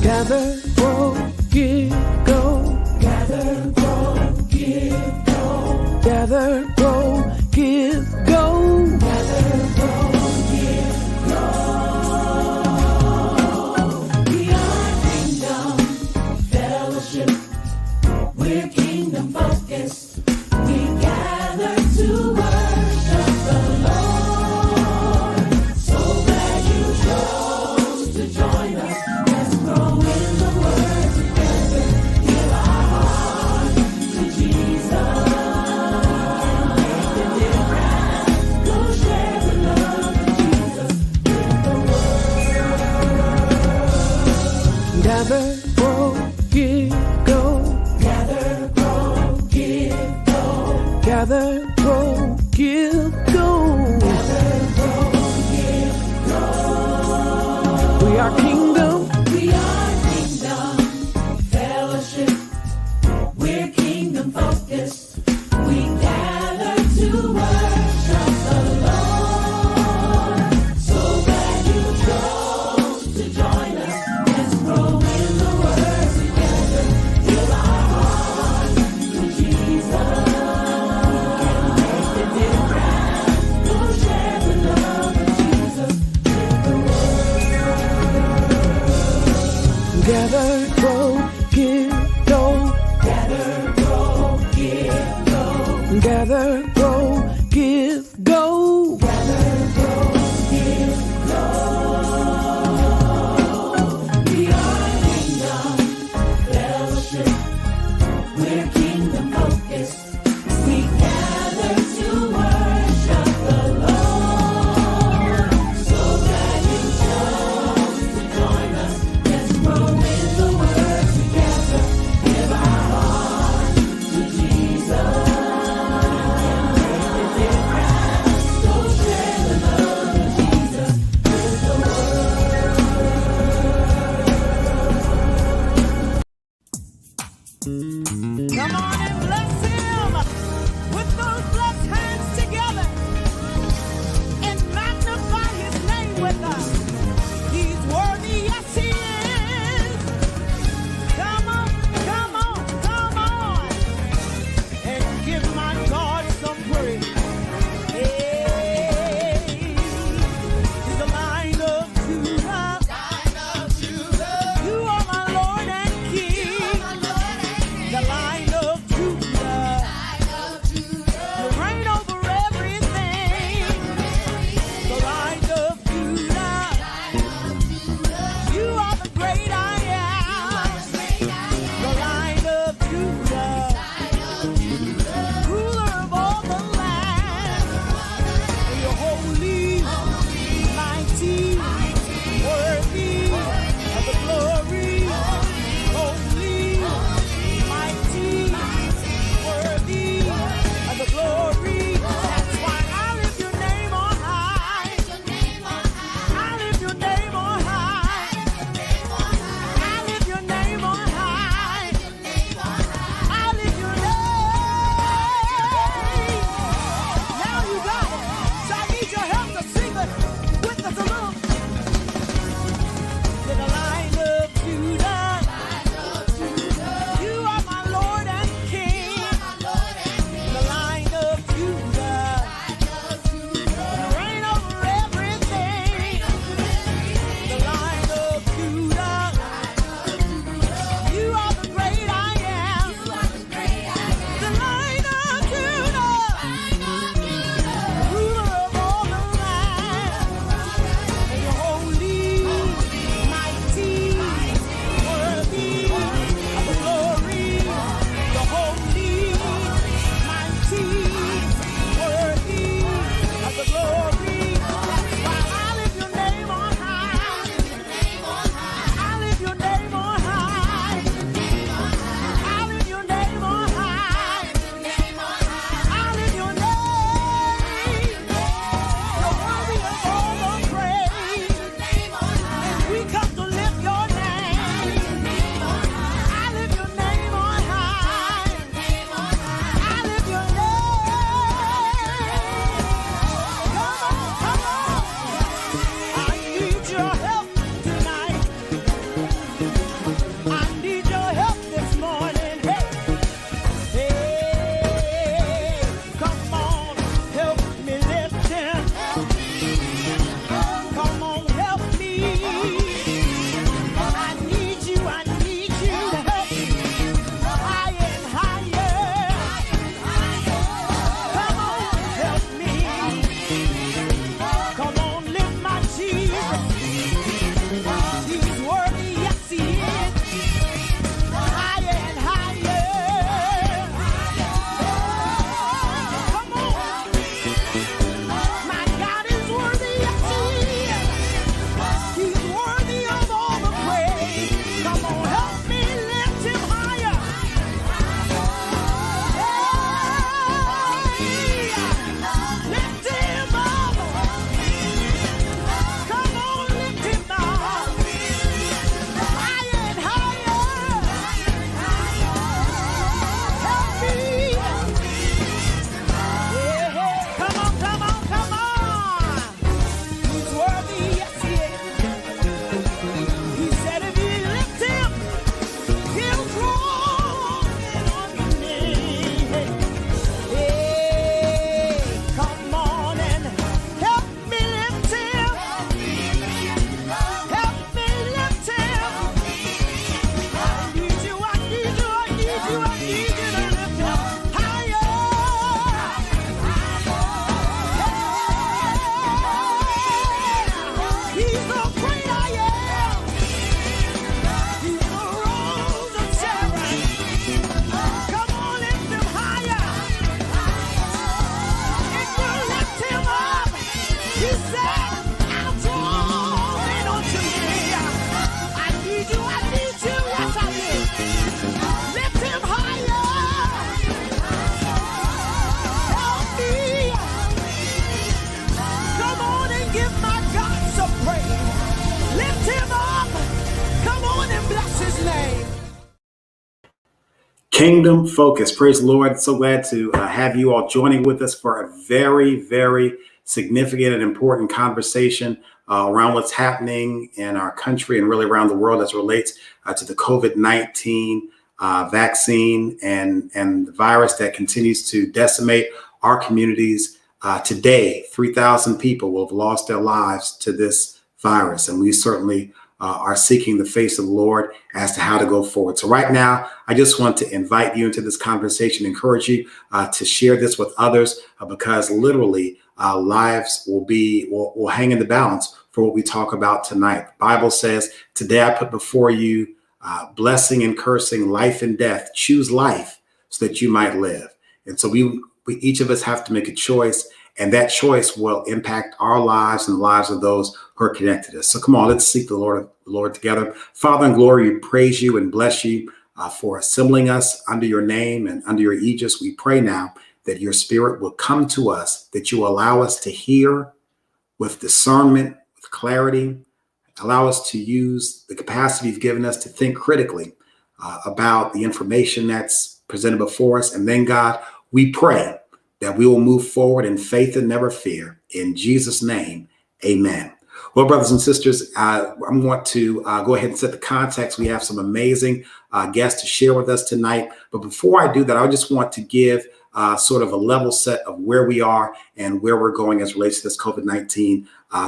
Gather, grow, give, go. Gather, grow, give, go. Gather, grow, give, go. Gather, grow, give, go. We are Kingdom Fellowship. We're kingdom focused. We gather to worship the Lord. So glad you chose to join us. Let's grow in the Word together. Give our heart to Jesus. Make a difference. Go share the love of Jesus with the world. Gather, grow, give, go. Gather, grow, give, go. Gather, grow, give, go. Gather, grow, give, go. We are kingdom. We are kingdom fellowship. We're kingdom focused. We gather to worship the Lord. So glad you chose to join us. Let's grow in the Word together. Give our heart to Jesus. Make a difference. Go share the love of Jesus with the world. Gather, grow, give, go. Gather, grow, give, go. Gather, grow, give, go. Gather, grow, give, go. We are kingdom fellowship. We're kingdom focused. We gather to worship the Lord. So glad you chose to join us. Let's grow in the Word together. Give our heart to Jesus. Make Kingdom Focus. Praise the Lord. So glad to have you all joining with us for a very, very significant and important conversation around what's happening in our country and really around the world as it relates to the COVID-19 vaccine and the virus that continues to decimate our communities. Today, 3,000 people will have lost their lives to this virus, and we certainly are seeking the face of the Lord as to how to go forward. So right now, I just want to invite you into this conversation, encourage you to share this with others, because literally lives will hang in the balance for what we talk about tonight. The Bible says, today I put before you blessing and cursing, life and death. Choose life so that you might live. And so we each of us have to make a choice, and that choice will impact our lives and the lives of those who are connected to us. So come on, let's seek the Lord together. Father in glory, we praise you and bless you for assembling us under your name and under your aegis. We pray now that your spirit will come to us, that you allow us to hear with discernment, with clarity, allow us to use the capacity you've given us to think critically about the information that's presented before us. And then, God, we pray that we will move forward in faith and never fear. In Jesus' name, amen. Well, brothers and sisters, I want to go ahead and set the context. We have some amazing guests to share with us tonight. But before I do that, I just want to give sort of a level set of where we are and where we're going as it relates to this COVID-19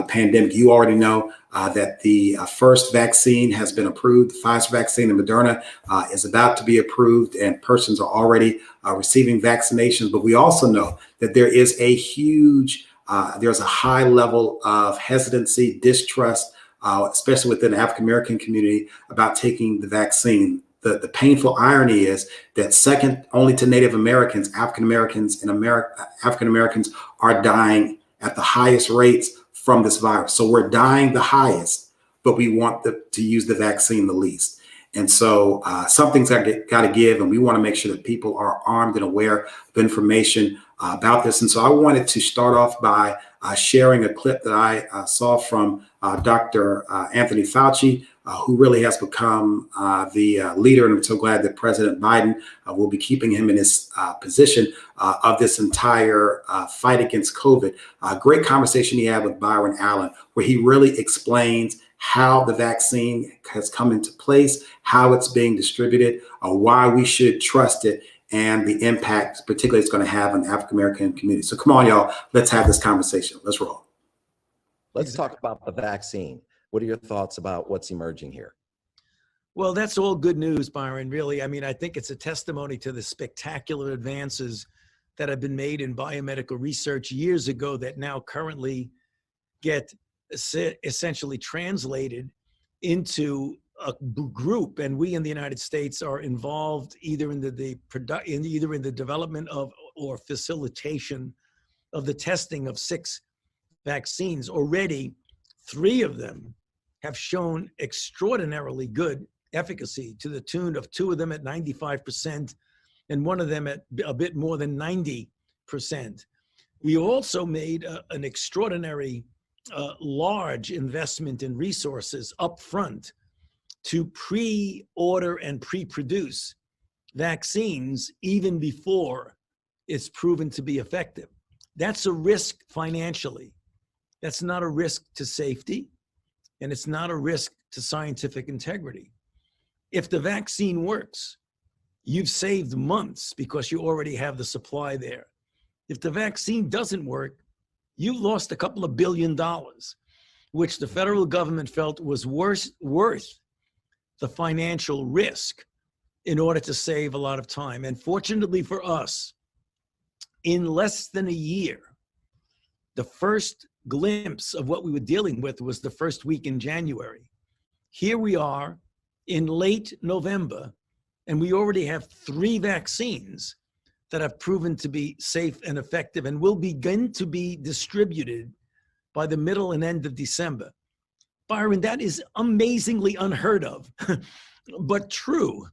pandemic. You already know that the first vaccine has been approved. The Pfizer vaccine and Moderna is about to be approved, and persons are already receiving vaccinations. But we also know that there is a huge there's a high level of hesitancy, distrust, especially within the African-American community, about taking the vaccine. The painful irony is that second only to Native Americans, African-Americans are dying at the highest rates from this virus. So we're dying the highest, but we want to use the vaccine the least. And so something's got to give, and we want to make sure that people are armed and aware of information about this. And so I wanted to start off by sharing a clip that I saw from Dr. Anthony Fauci, who really has become the leader. And I'm so glad that President Biden will be keeping him in his position of this entire fight against COVID. Great conversation he had with Byron Allen, where he really explains how the vaccine has come into place, how it's being distributed, why we should trust it, and the impact particularly it's going to have on the African-American community. So come on, y'all, let's have this conversation. Let's roll. Let's talk about the vaccine. What are your thoughts about what's emerging here? Well, that's all good news, Byron, really. I mean, I think it's a testimony to the spectacular advances that have been made in biomedical research years ago that now currently get essentially translated into a group, and we in the United States are involved either in the development of or facilitation of the testing of 6 vaccines. Already, 3 of them have shown extraordinarily good efficacy, to the tune of 2 of them at 95% and 1 of them at a bit more than 90%. We also made an extraordinary large investment in resources up front to pre-order and pre-produce vaccines even before it's proven to be effective. That's a risk financially. That's not a risk to safety, and it's not a risk to scientific integrity. If the vaccine works, you've saved months because you already have the supply there. If the vaccine doesn't work, you've lost a couple of $2 billion, which the federal government felt was worth the financial risk in order to save a lot of time. And fortunately for us, in less than a year, the first glimpse of what we were dealing with was the first week in January. Here we are in late November, and we already have 3 vaccines that have proven to be safe and effective and will begin to be distributed by the middle and end of December. Byron, that is amazingly unheard of, but true,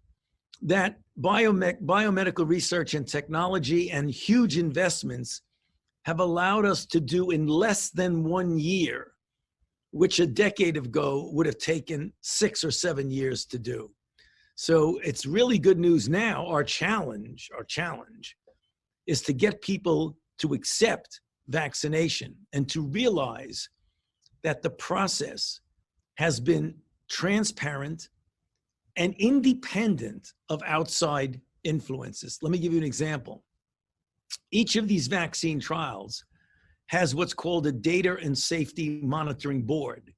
that biomedical research and technology and huge investments have allowed us to do in less than 1 year, which a decade ago would have taken 6 or 7 years to do. So it's really good news now. Our challenge is to get people to accept vaccination and to realize that the process has been transparent and independent of outside influences. Let me give you an example. Each of these vaccine trials has what's called a data and safety monitoring board.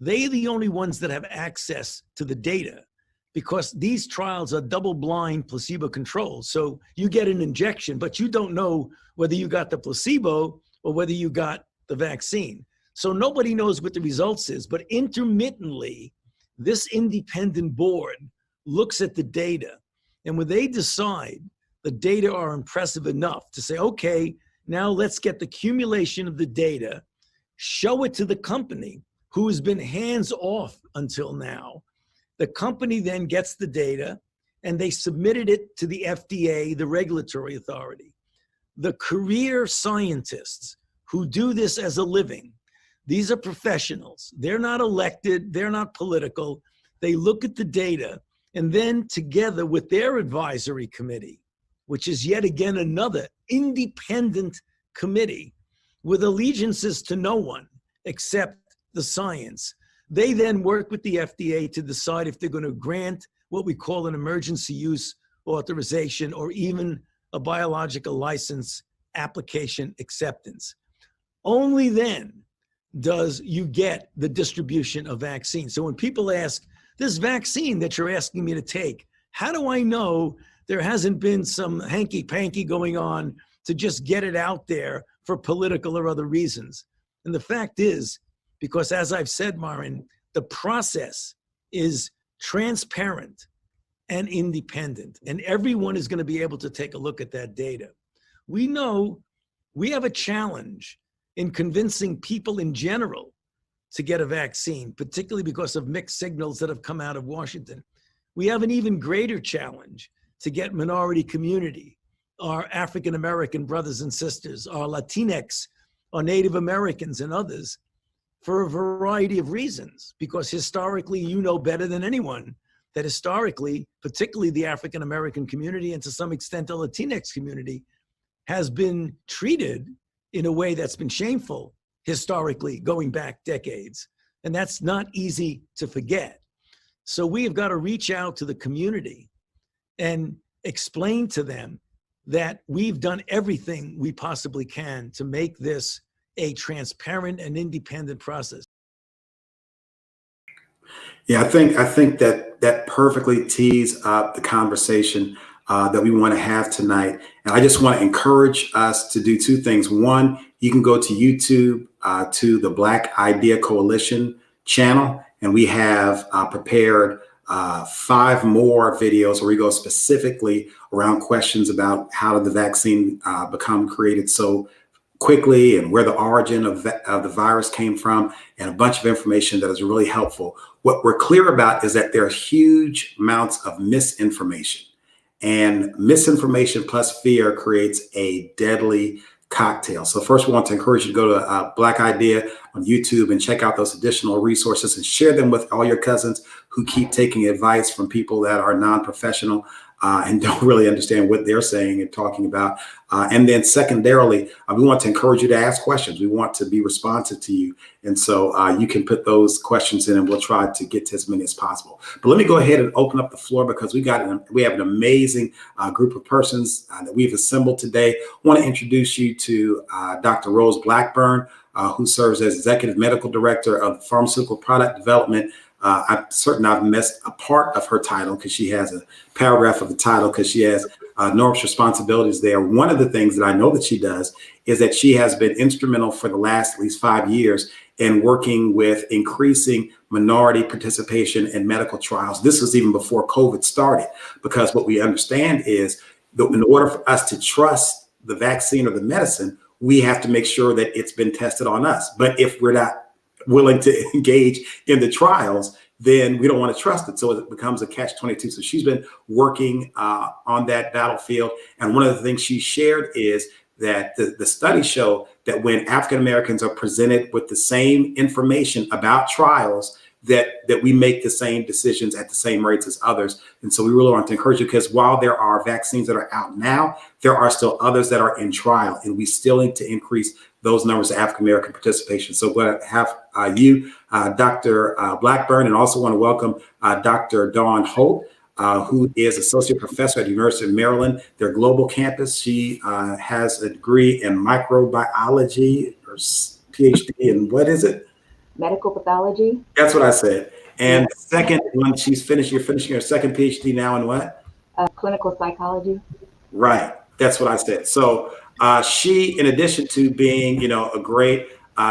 They're the only ones that have access to the data because these trials are double-blind, placebo-controlled. So you get an injection, but you don't know whether you got the placebo or whether you got the vaccine. So nobody knows what the results is, but intermittently, this independent board looks at the data. And when they decide the data are impressive enough to say, okay, now let's get the accumulation of the data, show it to the company who has been hands off until now. The company then gets the data and they submitted it to the FDA, the regulatory authority. The career scientists who do this as a living, these are professionals. They're not elected, they're not political. They look at the data and then together with their advisory committee, which is yet again another independent committee with allegiances to no one except the science. They then work with the FDA to decide if they're going to grant what we call an emergency use authorization or even a biological license application acceptance. Only then does you get the distribution of vaccines. So when people ask, this vaccine that you're asking me to take, how do I know there hasn't been some hanky-panky going on to just get it out there for political or other reasons? And the fact is, because as I've said, Myron, the process is transparent and independent, and everyone is going to be able to take a look at that data. We know we have a challenge in convincing people in general to get a vaccine, particularly because of mixed signals that have come out of Washington. We have an even greater challenge to get minority community, our African-American brothers and sisters, our Latinx, our Native Americans and others, for a variety of reasons, because historically, you know better than anyone that historically, particularly the African-American community and to some extent the Latinx community, has been treated in a way that's been shameful historically going back decades. And that's not easy to forget. So we have got to reach out to the community and explain to them that we've done everything we possibly can to make this a transparent and independent process. Yeah, I think that perfectly tees up the conversation that we want to have tonight. And I just want to encourage us to do two things. One, you can go to YouTube to the Black Idea Coalition channel, and we have prepared 5 more videos where we go specifically around questions about how did the vaccine become created so quickly and where the origin of the virus came from, and a bunch of information that is really helpful. What we're clear about is that there are huge amounts of misinformation, and misinformation plus fear creates a deadly cocktail. So first, we want to encourage you to go to Black Idea on YouTube and check out those additional resources and share them with all your cousins who keep taking advice from people that are non-professional and don't really understand what they're saying and talking about. And then secondarily, we want to encourage you to ask questions. We want to be responsive to you. And so you can put those questions in and we'll try to get to as many as possible. But let me go ahead and open up the floor because we have an amazing group of persons that we've assembled today. I want to introduce you to Dr. Rose Blackburn, who serves as Executive Medical Director of Pharmaceutical Product Development. I'm certain I've missed a part of her title because she has a paragraph of the title because she has enormous responsibilities there. One of the things that I know that she does is that she has been instrumental for the last at least 5 years in working with increasing minority participation in medical trials. This was even before COVID started, because what we understand is that in order for us to trust the vaccine or the medicine, we have to make sure that it's been tested on us. But if we're not willing to engage in the trials, then we don't want to trust it. So it becomes a catch-22. So she's been working on that battlefield. And one of the things she shared is that the studies show that when African Americans are presented with the same information about trials, that we make the same decisions at the same rates as others. And so we really want to encourage you, because while there are vaccines that are out now, there are still others that are in trial, and we still need to increase those numbers of African-American participation. So we're going to have you, Dr. Blackburn, and also want to welcome Dr. Dawn Holt, who is associate professor at the University of Maryland, their global campus. She has a degree in microbiology, or PhD in, what is it? Medical pathology. That's what I said. And the second one, you're finishing her second PhD now in what? Clinical psychology. Right. That's what I said. So she, in addition to being, a great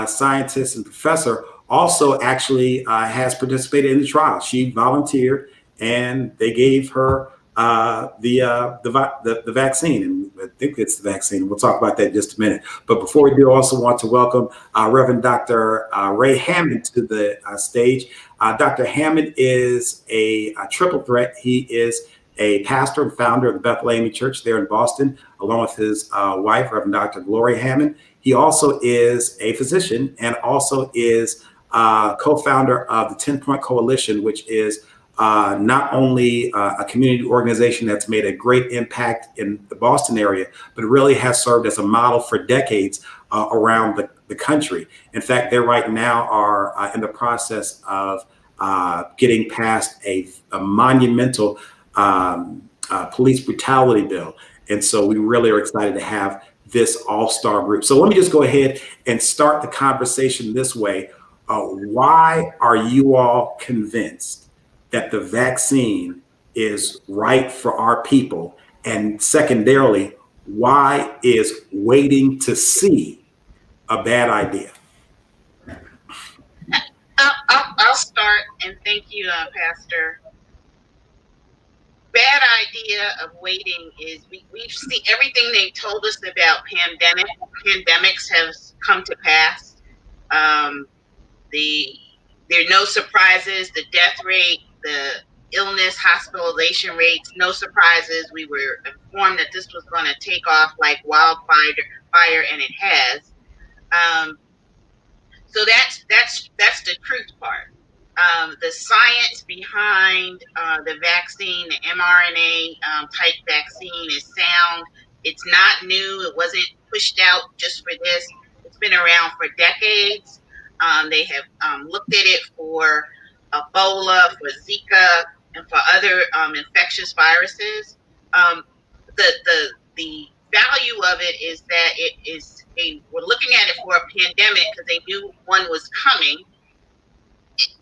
scientist and professor, also actually has participated in the trial. She volunteered, and they gave her the vaccine, and I think it's the vaccine. We'll talk about that in just a minute. But before we do, I also want to welcome Reverend Dr. Ray Hammond to the stage. Dr. Hammond is a triple threat. He is a pastor and founder of the Bethlehem Church there in Boston, along with his wife, Reverend Dr. Gloria Hammond. He also is a physician and also is co-founder of the 10-Point Coalition, which is not only a community organization that's made a great impact in the Boston area, but really has served as a model for decades around the country. In fact, they right now are in the process of getting past a monumental police brutality bill. And so we really are excited to have this all-star group. So let me just go ahead and start the conversation this way. Why are you all convinced that the vaccine is right for our people? And secondarily, why is waiting to see a bad idea? I'll start, and thank you, Pastor. Bad idea of waiting is we've seen everything they told us about pandemics have come to pass. There are no surprises. The death rate, the illness, hospitalization rates, no surprises. We were informed that this was going to take off like wildfire, and it has. So that's the truth part. The science behind the vaccine, the mRNA type vaccine, is sound. It's not new. It wasn't pushed out just for this. It's been around for decades. They have looked at it for Ebola, for Zika, and for other infectious viruses. The value of it is that we're looking at it for a pandemic because they knew one was coming,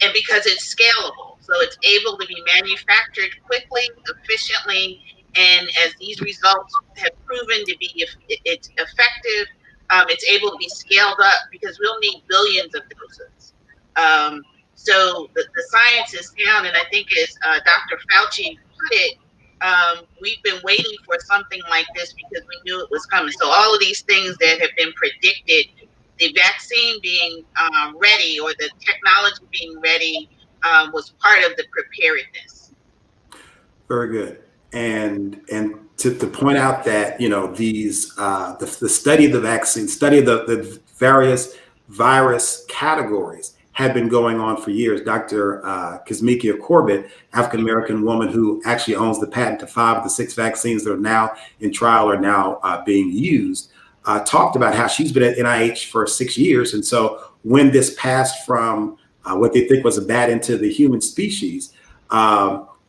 and because it's scalable. So it's able to be manufactured quickly, efficiently, and as these results have proven to be it's effective, it's able to be scaled up because we'll need billions of doses. So the science is sound, and I think as Dr. Fauci put it, we've been waiting for something like this because we knew it was coming. So all of these things that have been predicted, the vaccine being ready or the technology being ready was part of the preparedness. Very good. And to point out that, these the study of the vaccine, study of the various virus categories have been going on for years. Dr. Kizzmekia Corbett, African-American woman who actually owns the patent to 5 of the 6 vaccines that are now in trial are now being used, talked about how she's been at NIH for 6 years. And so when this passed from what they think was a bat into the human species,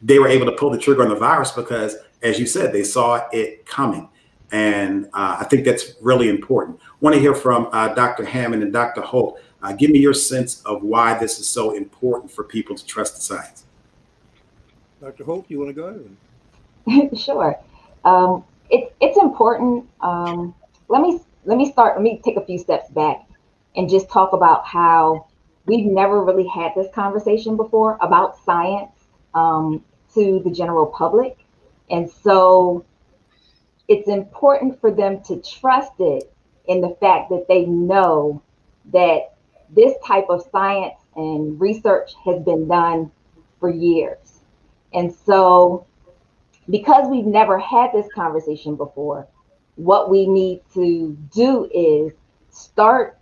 they were able to pull the trigger on the virus because, as you said, they saw it coming. And I think that's really important. I want to hear from Dr. Hammond and Dr. Holt. Give me your sense of why this is so important for people to trust the science. Dr. Holt, you want to go ahead? Sure. It's important. Let me take a few steps back and just talk about how we've never really had this conversation before about science to the general public. And so it's important for them to trust it in the fact that they know that this type of science and research has been done for years. And so because we've never had this conversation before, what we need to do is start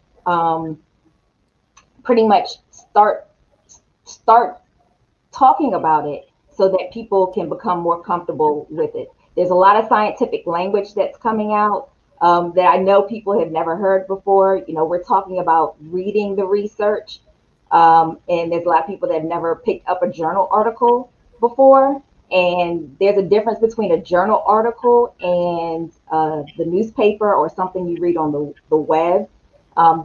start talking about it so that people can become more comfortable with it. There's a lot of scientific language that's coming out that I know people have never heard before. You know, we're talking about reading the research, and there's a lot of people that have never picked up a journal article before. And there's a difference between a journal article and the newspaper or something you read on the web.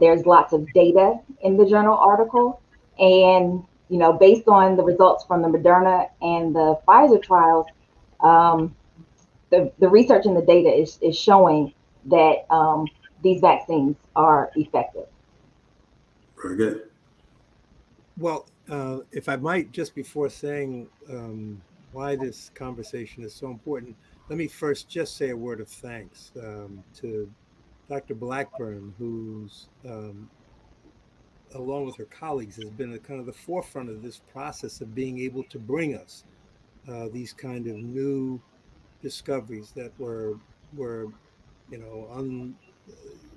There's lots of data in the journal article. And, you know, based on the results from the Moderna and the Pfizer trials, the research and the data is showing that these vaccines are effective. Very good. Well, if I might, just before saying why this conversation is so important, let me first just say a word of thanks to Dr. Blackburn, who's, along with her colleagues, has been at kind of the forefront of this process of being able to bring us these kind of new discoveries that were you know,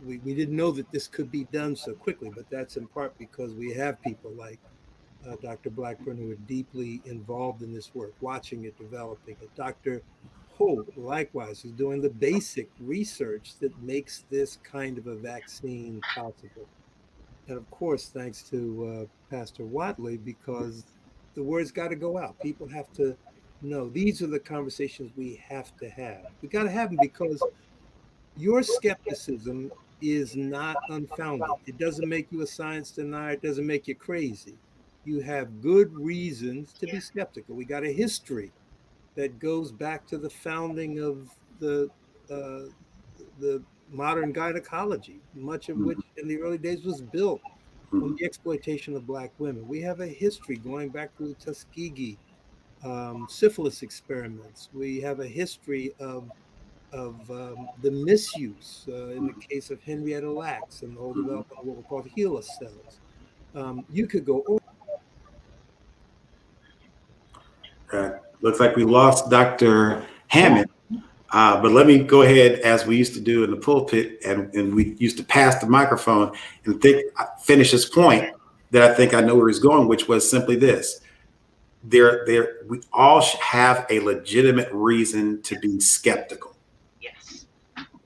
we didn't know that this could be done so quickly, but that's in part because we have people like Dr. Blackburn who are deeply involved in this work, watching it, developing it. Dr. Holt, likewise, is doing the basic research that makes this kind of a vaccine possible. And of course, thanks to Pastor Watley, because the word's got to go out. People have to know these are the conversations we have to have. We got to have them because your skepticism is not unfounded. It doesn't make you a science denier. It doesn't make you crazy. You have good reasons to be skeptical. We got a history that goes back to the founding of the modern gynecology, much of which in the early days was built on the exploitation of Black women. We have a history going back to the Tuskegee syphilis experiments. We have a history of the misuse in the case of Henrietta Lacks and the whole development of what we call HeLa cells. You could go over. Looks like we lost Dr. Hammond, but let me go ahead, as we used to do in the pulpit, and we used to pass the microphone and finish this point that I think I know where he's going, which was simply this. We all have a legitimate reason to be skeptical. Yes.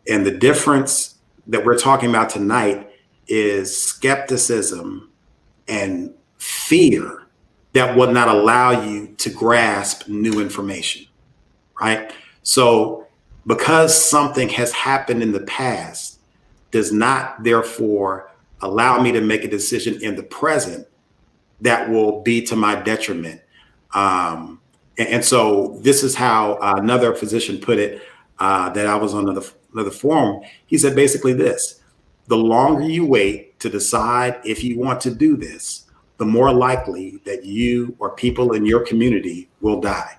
And the difference that we're talking about tonight is skepticism and fear that will not allow you to grasp new information, right? So because something has happened in the past does not therefore allow me to make a decision in the present that will be to my detriment. And so this is how another physician put it that I was on another forum. He said basically this: the longer you wait to decide if you want to do this, the more likely that you or people in your community will die.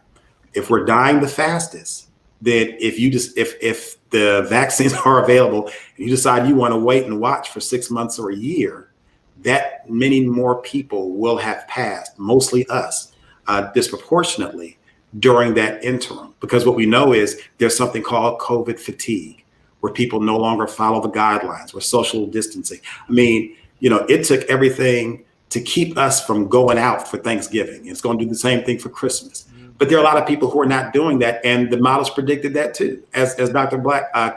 If we're dying the fastest, then if the vaccines are available and you decide you want to wait and watch for 6 months or a year, that many more people will have passed, mostly us, disproportionately during that interim. Because what we know is there's something called COVID fatigue, where people no longer follow the guidelines, where social distancing. I mean, you know, it took everything to keep us from going out for Thanksgiving. It's going to do the same thing for Christmas. But there are a lot of people who are not doing that. And the models predicted that too. As Dr.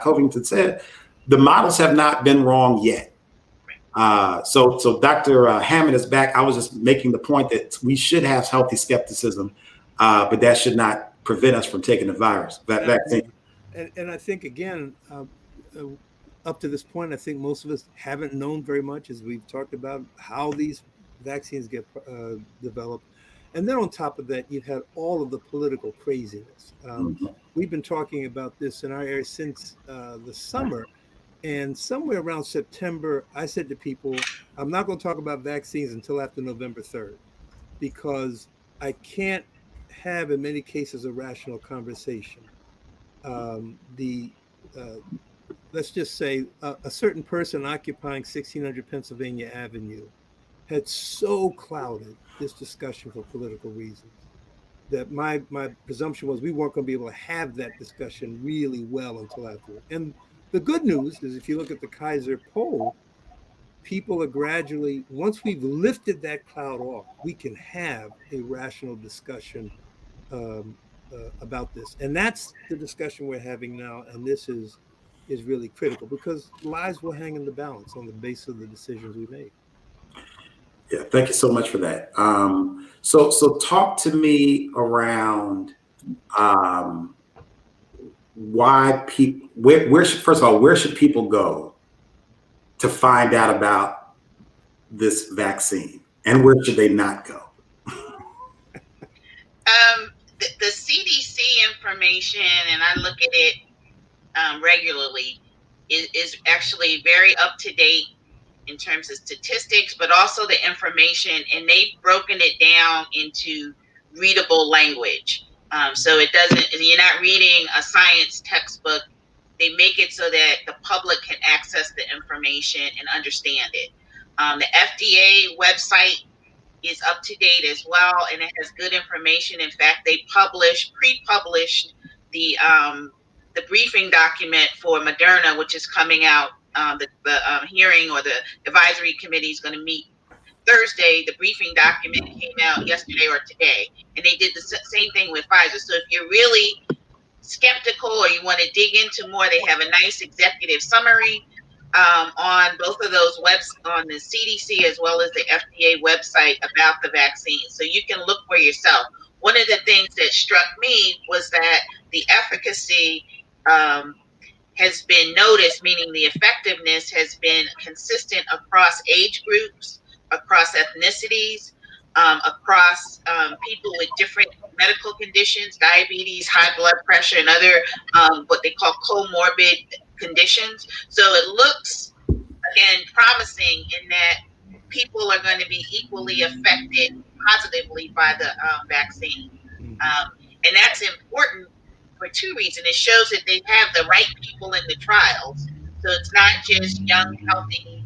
Covington said, the models have not been wrong yet. So Dr. Hammond is back. I was just making the point that we should have healthy skepticism, but that should not prevent us from taking the vaccine. And I think, again, up to this point, I think most of us haven't known very much, as we've talked about, how these vaccines get developed. And then on top of that, you've had all of the political craziness. We've been talking about this in our area since the summer. And somewhere around September, I said to people, I'm not going to talk about vaccines until after November 3rd, because I can't have, in many cases, a rational conversation. Let's just say a certain person occupying 1600 Pennsylvania Avenue had so clouded this discussion for political reasons that my presumption was we weren't going to be able to have that discussion really well until afterward. And the good news is, if you look at the Kaiser poll, people are gradually, once we've lifted that cloud off, we can have a rational discussion about this. And that's the discussion we're having now. And this is really critical because lives will hang in the balance on the basis of the decisions we made. Yeah, thank you so much for that. So talk to me around why people, first of all, where should people go to find out about this vaccine, and where should they not go? The CDC information, and I look at it regularly, is actually very up to date in terms of statistics, but also the information, and they've broken it down into readable language. So it doesn't, you're not reading a science textbook. They make it so that the public can access the information and understand it. The FDA website is up to date as well, and it has good information. In fact, they pre-published the briefing document for Moderna, which is coming out. The hearing or the advisory committee is going to meet Thursday. The briefing document came out yesterday or today, and they did the same thing with Pfizer. So if you're really skeptical or you want to dig into more, they have a nice executive summary on both of those on the CDC as well as the FDA website about the vaccine. So you can look for yourself. One of the things that struck me was that the efficacy has been noticed, meaning the effectiveness has been consistent across age groups, across ethnicities, across people with different medical conditions, diabetes, high blood pressure, and other what they call comorbid conditions. So it looks, again, promising in that people are going to be equally affected positively by the vaccine. And that's important for two reasons. It shows that they have the right people in the trials. So it's not just young, healthy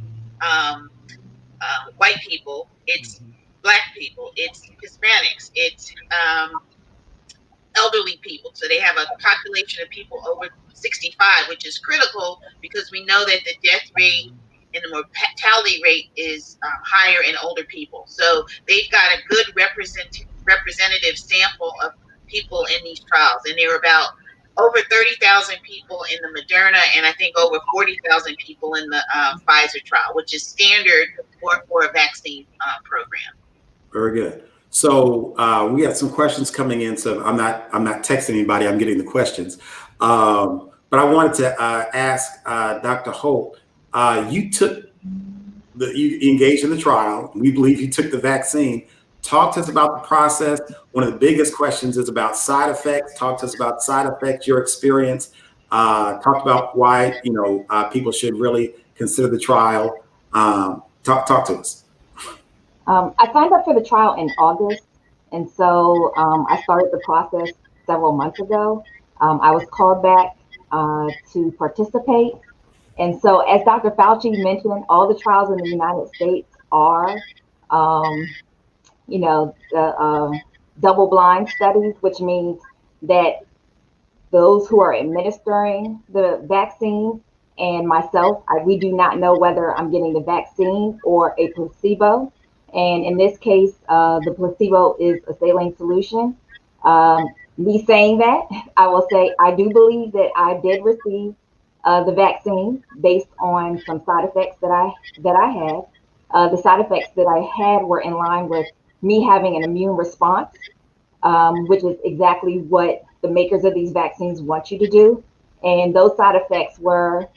white people. It's Black people. It's Hispanics. It's elderly people. So they have a population of people over 65, which is critical because we know that the death rate and the mortality rate is higher in older people. So they've got a good representative sample of people in these trials. And there are about over 30,000 people in the Moderna and I think over 40,000 people in the Pfizer trial, which is standard for a vaccine program. Very good. So we have some questions coming in. So I'm not texting anybody. I'm getting the questions. But I wanted to ask Dr. Holt. You engaged in the trial. We believe you took the vaccine. Talk to us about the process. One of the biggest questions is about side effects. Talk to us about side effects, your experience. Talk about why people should really consider the trial. Talk to us. I signed up for the trial in August, and so I started the process several months ago. I was called back to participate. And so as Dr. Fauci mentioned, all the trials in the United States are, double-blind studies, which means that those who are administering the vaccine and myself, we do not know whether I'm getting the vaccine or a placebo. And in this case, the placebo is a saline solution. Me saying that, I will say I do believe that I did receive the vaccine based on some side effects that I had. The side effects that I had were in line with me having an immune response, which is exactly what the makers of these vaccines want you to do. And those side effects were,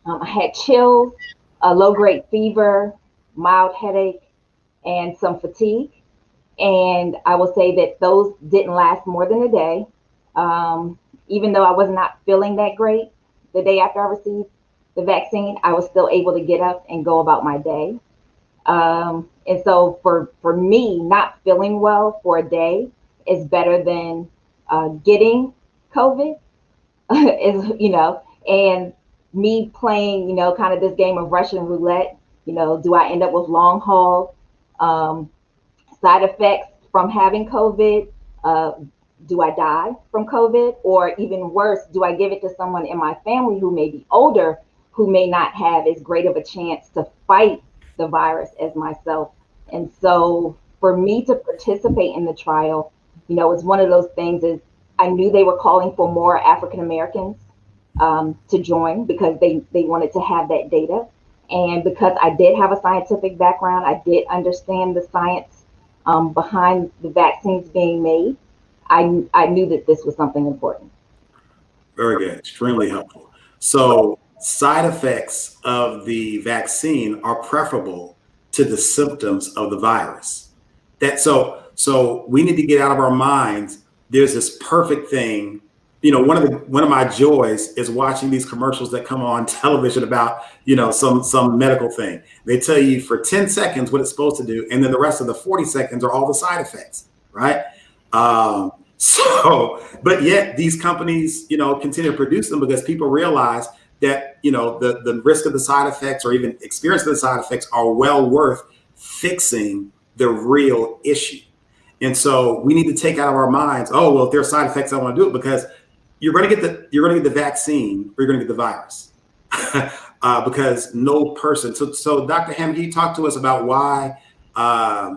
I had chills, a low-grade fever, mild headache, and some fatigue. And I will say that those didn't last more than a day. Even though I was not feeling that great the day after I received the vaccine, I was still able to get up and go about my day. And so for me, not feeling well for a day is better than getting COVID, and me playing, kind of this game of Russian roulette. Do I end up with long haul side effects from having COVID? Do I die from COVID? Or even worse, do I give it to someone in my family who may be older, who may not have as great of a chance to fight the virus as myself. And so for me to participate in the trial, you know, it's one of those things is I knew they were calling for more African Americans to join because they wanted to have that data. And because I did have a scientific background, I did understand the science behind the vaccines being made. I knew that this was something important. Very good. Extremely helpful. So side effects of the vaccine are preferable to the symptoms of the virus. So we need to get out of our minds. There's this perfect thing. You know, one of my joys is watching these commercials that come on television about, you know, some medical thing. They tell you for 10 seconds what it's supposed to do, and then the rest of the 40 seconds are all the side effects, right? But yet these companies, you know, continue to produce them because people realize that, you know, the risk of the side effects or even experience of the side effects are well worth fixing the real issue. And so we need to take out of our minds, oh, well, if there are side effects, I want to do it, because you're going to get the vaccine or you're going to get the virus. Because no person. So Dr. Hammond, can you talk to us about why,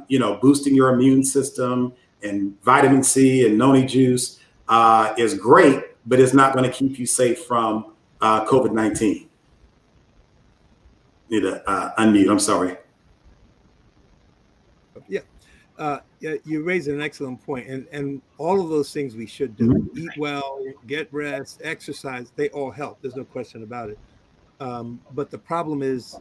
you know, boosting your immune system and vitamin C and noni juice is great, but it's not going to keep you safe from COVID-19. Need to unmute. I'm sorry. Yeah, you raise an excellent point, and all of those things we should do: Mm-hmm. eat well, get rest, exercise. They all help. There's no question about it. But the problem is,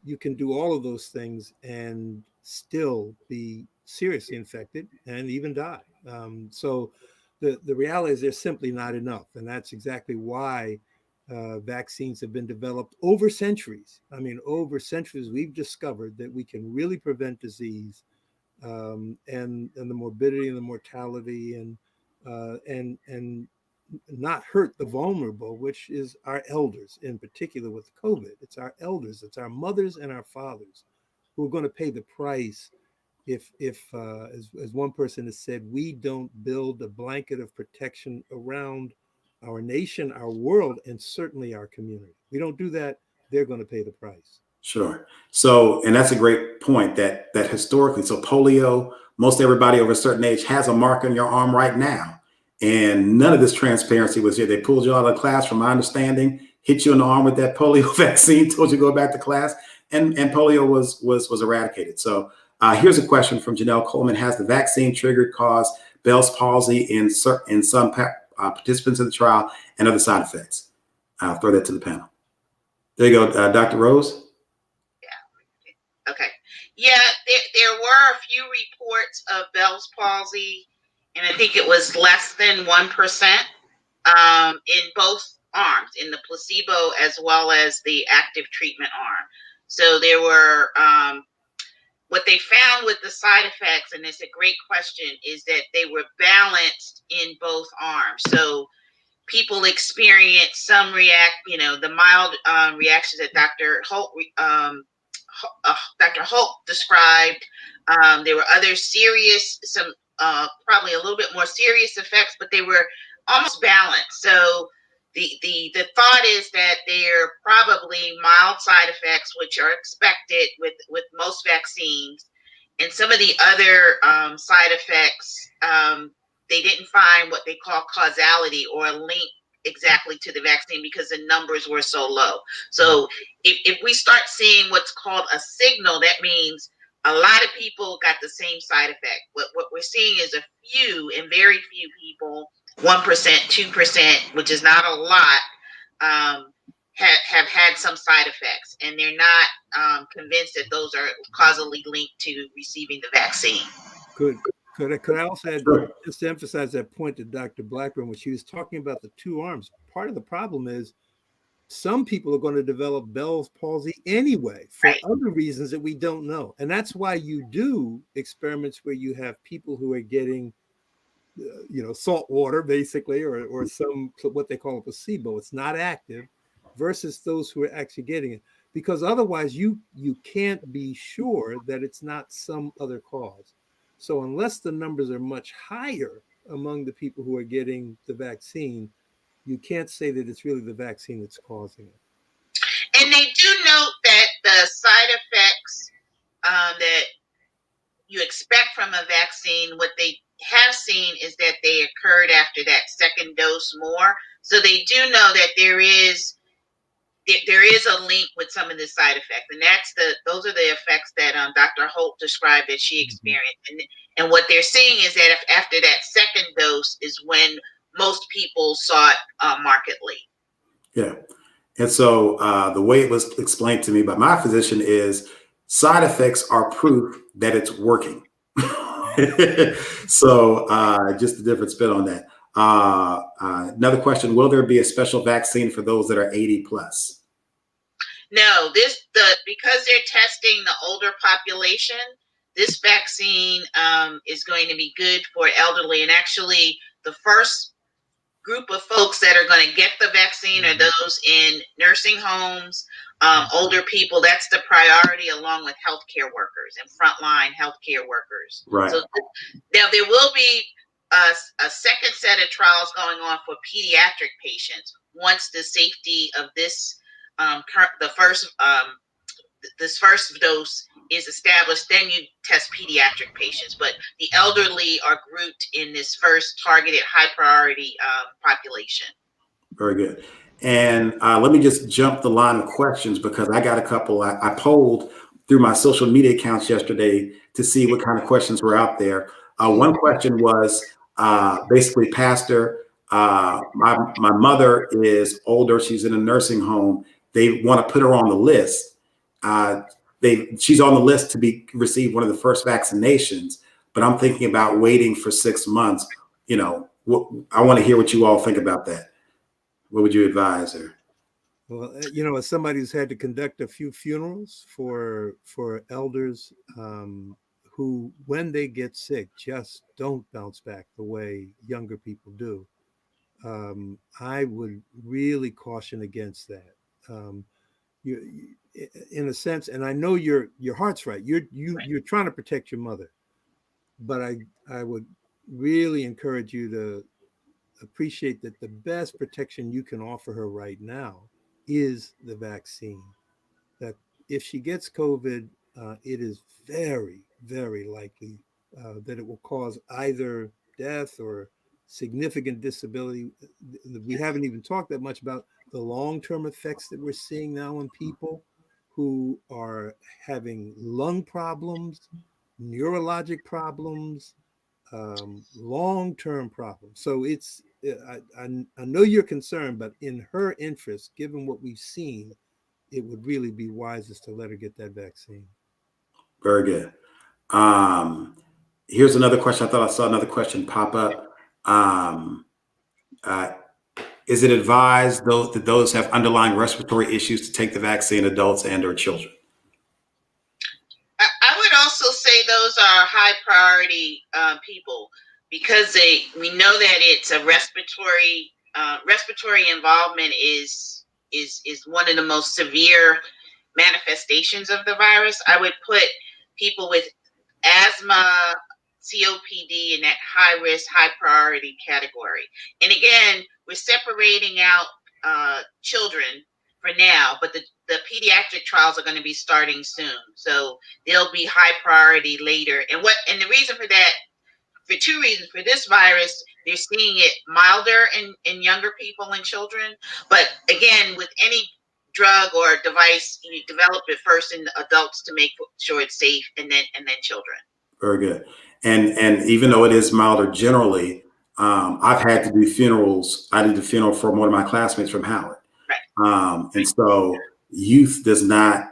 you can do all of those things and still be seriously infected and even die. So the reality is there's simply not enough, and that's exactly why vaccines have been developed over centuries. I mean, over centuries, we've discovered that we can really prevent disease, and the morbidity and the mortality, and not hurt the vulnerable, which is our elders, in particular with COVID. It's our elders, it's our mothers and our fathers who are going to pay the price if as one person has said, we don't build a blanket of protection around our nation, our world, and certainly our community. We don't do that, they're going to pay the price. Sure. So, and that's a great point that historically, so polio, most everybody over a certain age has a mark on your arm right now. And none of this transparency was here. They pulled you out of class, from my understanding, hit you in the arm with that polio vaccine, told you to go back to class, and polio was eradicated. So here's a question from Janelle Coleman. Has the vaccine triggered cause Bell's palsy in some participants in the trial and other side effects? I'll throw that to the panel. There you go, Dr. Rose. Okay. Yeah, there were a few reports of Bell's palsy, and I think it was less than 1% in both arms, in the placebo as well as the active treatment arm. So there were, what they found with the side effects, and it's a great question, is that they were balanced in both arms. So people experience some the mild reactions that Dr. Holt described. There were other serious, some probably a little bit more serious effects, but they were almost balanced. So the thought is that there are probably mild side effects, which are expected with most vaccines, and some of the other side effects, they didn't find what they call causality or a link exactly to the vaccine because the numbers were so low. So if we start seeing what's called a signal, that means a lot of people got the same side effect. What we're seeing is a few, and very few people, 1%, 2%, which is not a lot, have had some side effects, and they're not convinced that those are causally linked to receiving the vaccine. Good. Could I also add, just to emphasize that point to Dr. Blackburn, when she was talking about the two arms, part of the problem is some people are going to develop Bell's palsy anyway for other reasons that we don't know. And that's why you do experiments where you have people who are getting, salt water, basically, or some, what they call a placebo. It's not active, versus those who are actually getting it. Because otherwise you can't be sure that it's not some other cause. So unless the numbers are much higher among the people who are getting the vaccine, you can't say that it's really the vaccine that's causing it. that you expect from a vaccine, what they have seen is that they occurred after that second dose more. So they do know that there is a link with some of the side effects, and those are the effects that Dr. Holt described that she experienced. And what they're seeing is that after that second dose is when most people saw it markedly. Yeah. And so the way it was explained to me by my physician is side effects are proof that it's working. So just a different spin on that. Another question, will there be a special vaccine for those that are 80 plus? No, because they're testing the older population, this vaccine is going to be good for elderly. And actually, the first group of folks that are going to get the vaccine are those in nursing homes, older people. That's the priority, along with healthcare workers and frontline healthcare workers. Right. So now there will be a second set of trials going on for pediatric patients once the safety of this this first dose is established. Then you test pediatric patients, but the elderly are grouped in this first targeted high priority population. Very good. And let me just jump the line of questions, because I got a couple. I polled through my social media accounts yesterday to see what kind of questions were out there. One question was basically, Pastor, my mother is older. She's in a nursing home. They want to put her on the list. She's on the list to receive one of the first vaccinations, but I'm thinking about waiting for 6 months. I want to hear what you all think about that. What would you advise her? Well, as somebody who's had to conduct a few funerals for elders who, when they get sick, just don't bounce back the way younger people do, I would really caution against that. You, in a sense, and I know your heart's right. You're trying to protect your mother, but I would really encourage you to appreciate that the best protection you can offer her right now is the vaccine. That if she gets COVID, it is very, very likely that it will cause either death or significant disability. We haven't even talked that much about the long-term effects that we're seeing now in people who are having lung problems, neurologic problems, long-term problems. So I know you're concerned, but in her interest, given what we've seen, it would really be wisest to let her get that vaccine. Very good. Here's another question. I thought I saw another question pop up. Is it advised that those have underlying respiratory issues to take the vaccine, adults and/or children? I would also say those are high priority people, because we know that it's a respiratory involvement is one of the most severe manifestations of the virus. I would put people with asthma, COPD in that high risk, high priority category. And again, we're separating out children for now, but the pediatric trials are going to be starting soon. So they'll be high priority later. And the reason for that, for two reasons. For this virus, they're seeing it milder in younger people and children. But again, with any drug or device, you develop it first in adults to make sure it's safe, and then children. Very good. And even though it is milder generally, I've had to do funerals. I did the funeral for one of my classmates from Howard. Right. And so youth does not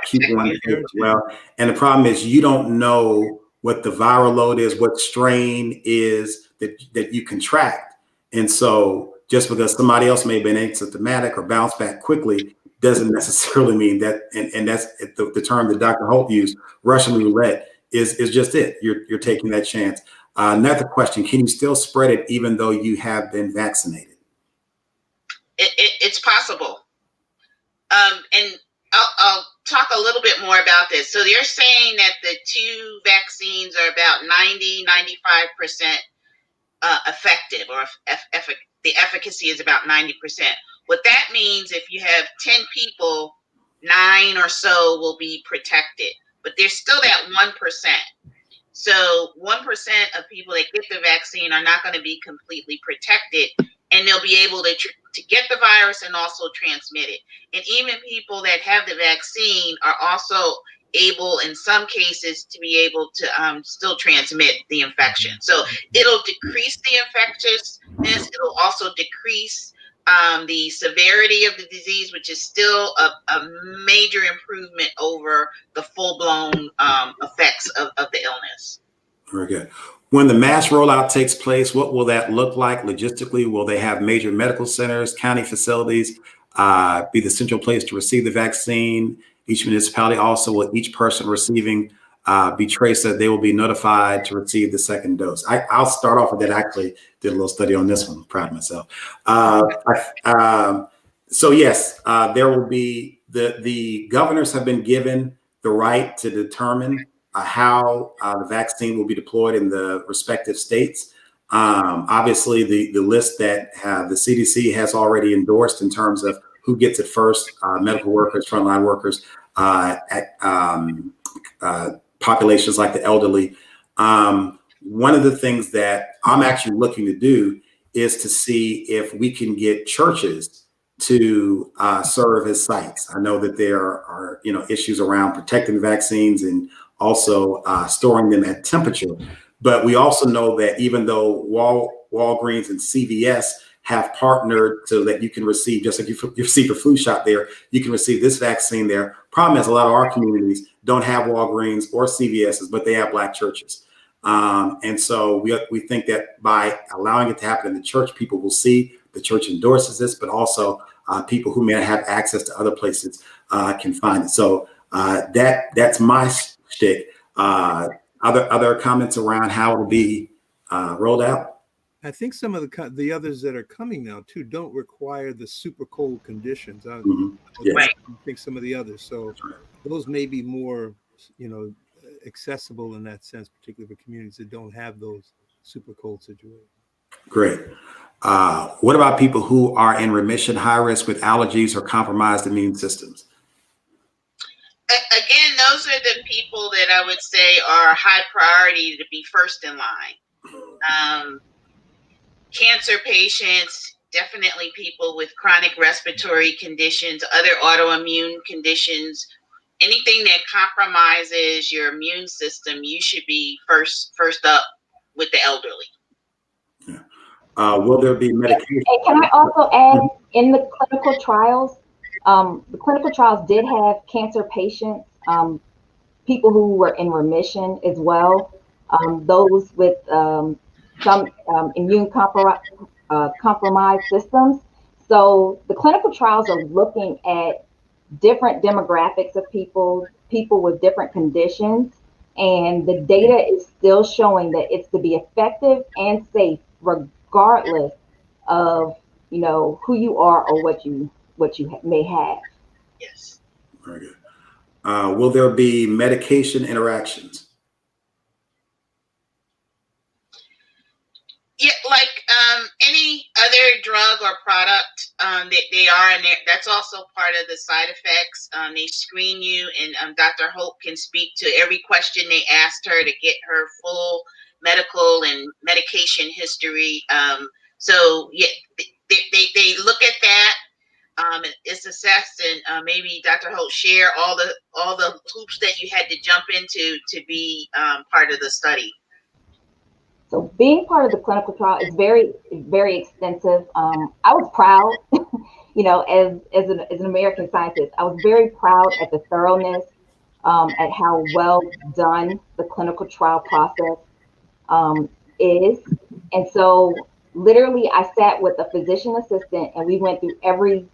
keep one as well. And the problem is you don't know what the viral load is, what strain is that you contract. And so just because somebody else may have been asymptomatic or bounce back quickly doesn't necessarily mean that. And that's the term that Dr. Holt used, Russian roulette, is just it. You're taking that chance. Another question: can you still spread it even though you have been vaccinated? It's possible. And I'll talk a little bit more about this. So they're saying that the two vaccines are about 90-95% effective, or the efficacy is about 90%. What that means, if you have 10 people, 9 or so will be protected. but there's still that 1%. So 1% of people that get the vaccine are not going to be completely protected, and they'll be able to get the virus and also transmit it. And even people that have the vaccine are also able, in some cases, to be able to still transmit the infection. So it'll decrease the infectiousness. It'll also decrease the severity of the disease, which is still a major improvement over the full-blown effects of the illness. Very good. When the mass rollout takes place, what will that look like logistically? Will they have major medical centers, county facilities, be the central place to receive the vaccine? Each municipality also, will each person receiving be traced that they will be notified to receive the second dose? I'll start off with that. I actually did a little study on this one. I'm proud of myself. So yes, there will be, the governors have been given the right to determine how the vaccine will be deployed in the respective states. Obviously, the list that the CDC has already endorsed in terms of who gets it first, medical workers, frontline workers, populations like the elderly. One of the things that I'm actually looking to do is to see if we can get churches to serve as sites. I know that there are issues around protecting the vaccines and also storing them at temperature. But we also know that even though Walgreens and CVS have partnered so that you can receive, just like you receive a flu shot there, you can receive this vaccine there. Problem is, a lot of our communities don't have Walgreens or CVS's, but they have Black churches. And so we think that by allowing it to happen in the church, people will see the church endorses this, but also people who may not have access to other places can find it. So that's my shtick. Other comments around how it will be rolled out? I think some of the others that are coming now too don't require the super cold conditions. Yes. I think some of the others, so those may be more, accessible in that sense, particularly for communities that don't have those super cold situations. Great. What about people who are in remission, high risk with allergies or compromised immune systems? Again, those are the people that I would say are high priority to be first in line. Cancer patients, definitely people with chronic respiratory conditions, other autoimmune conditions, anything that compromises your immune system, you should be first up with the elderly. Yeah. Will there be medication? And can I also add, in the clinical trials, the clinical trials did have cancer patients, people who were in remission as well, those with some immune compromised systems. So the clinical trials are looking at different demographics of people with different conditions, and the data is still showing that it's to be effective and safe regardless of who you are or what you may have. Yes. Very good. Will there be medication interactions? Yeah, like any other drug or product, they are in there. That's also part of the side effects. They screen you, and Dr. Holt can speak to every question they asked her to get her full medical and medication history. So yeah, they look at that. It's assessed, and maybe Dr. Holt share all the hoops that you had to jump into to be part of the study. So being part of the clinical trial is very, very extensive. I was proud, as an American scientist, I was very proud at the thoroughness, at how well done the clinical trial process is. And so literally I sat with a physician assistant and we went through every,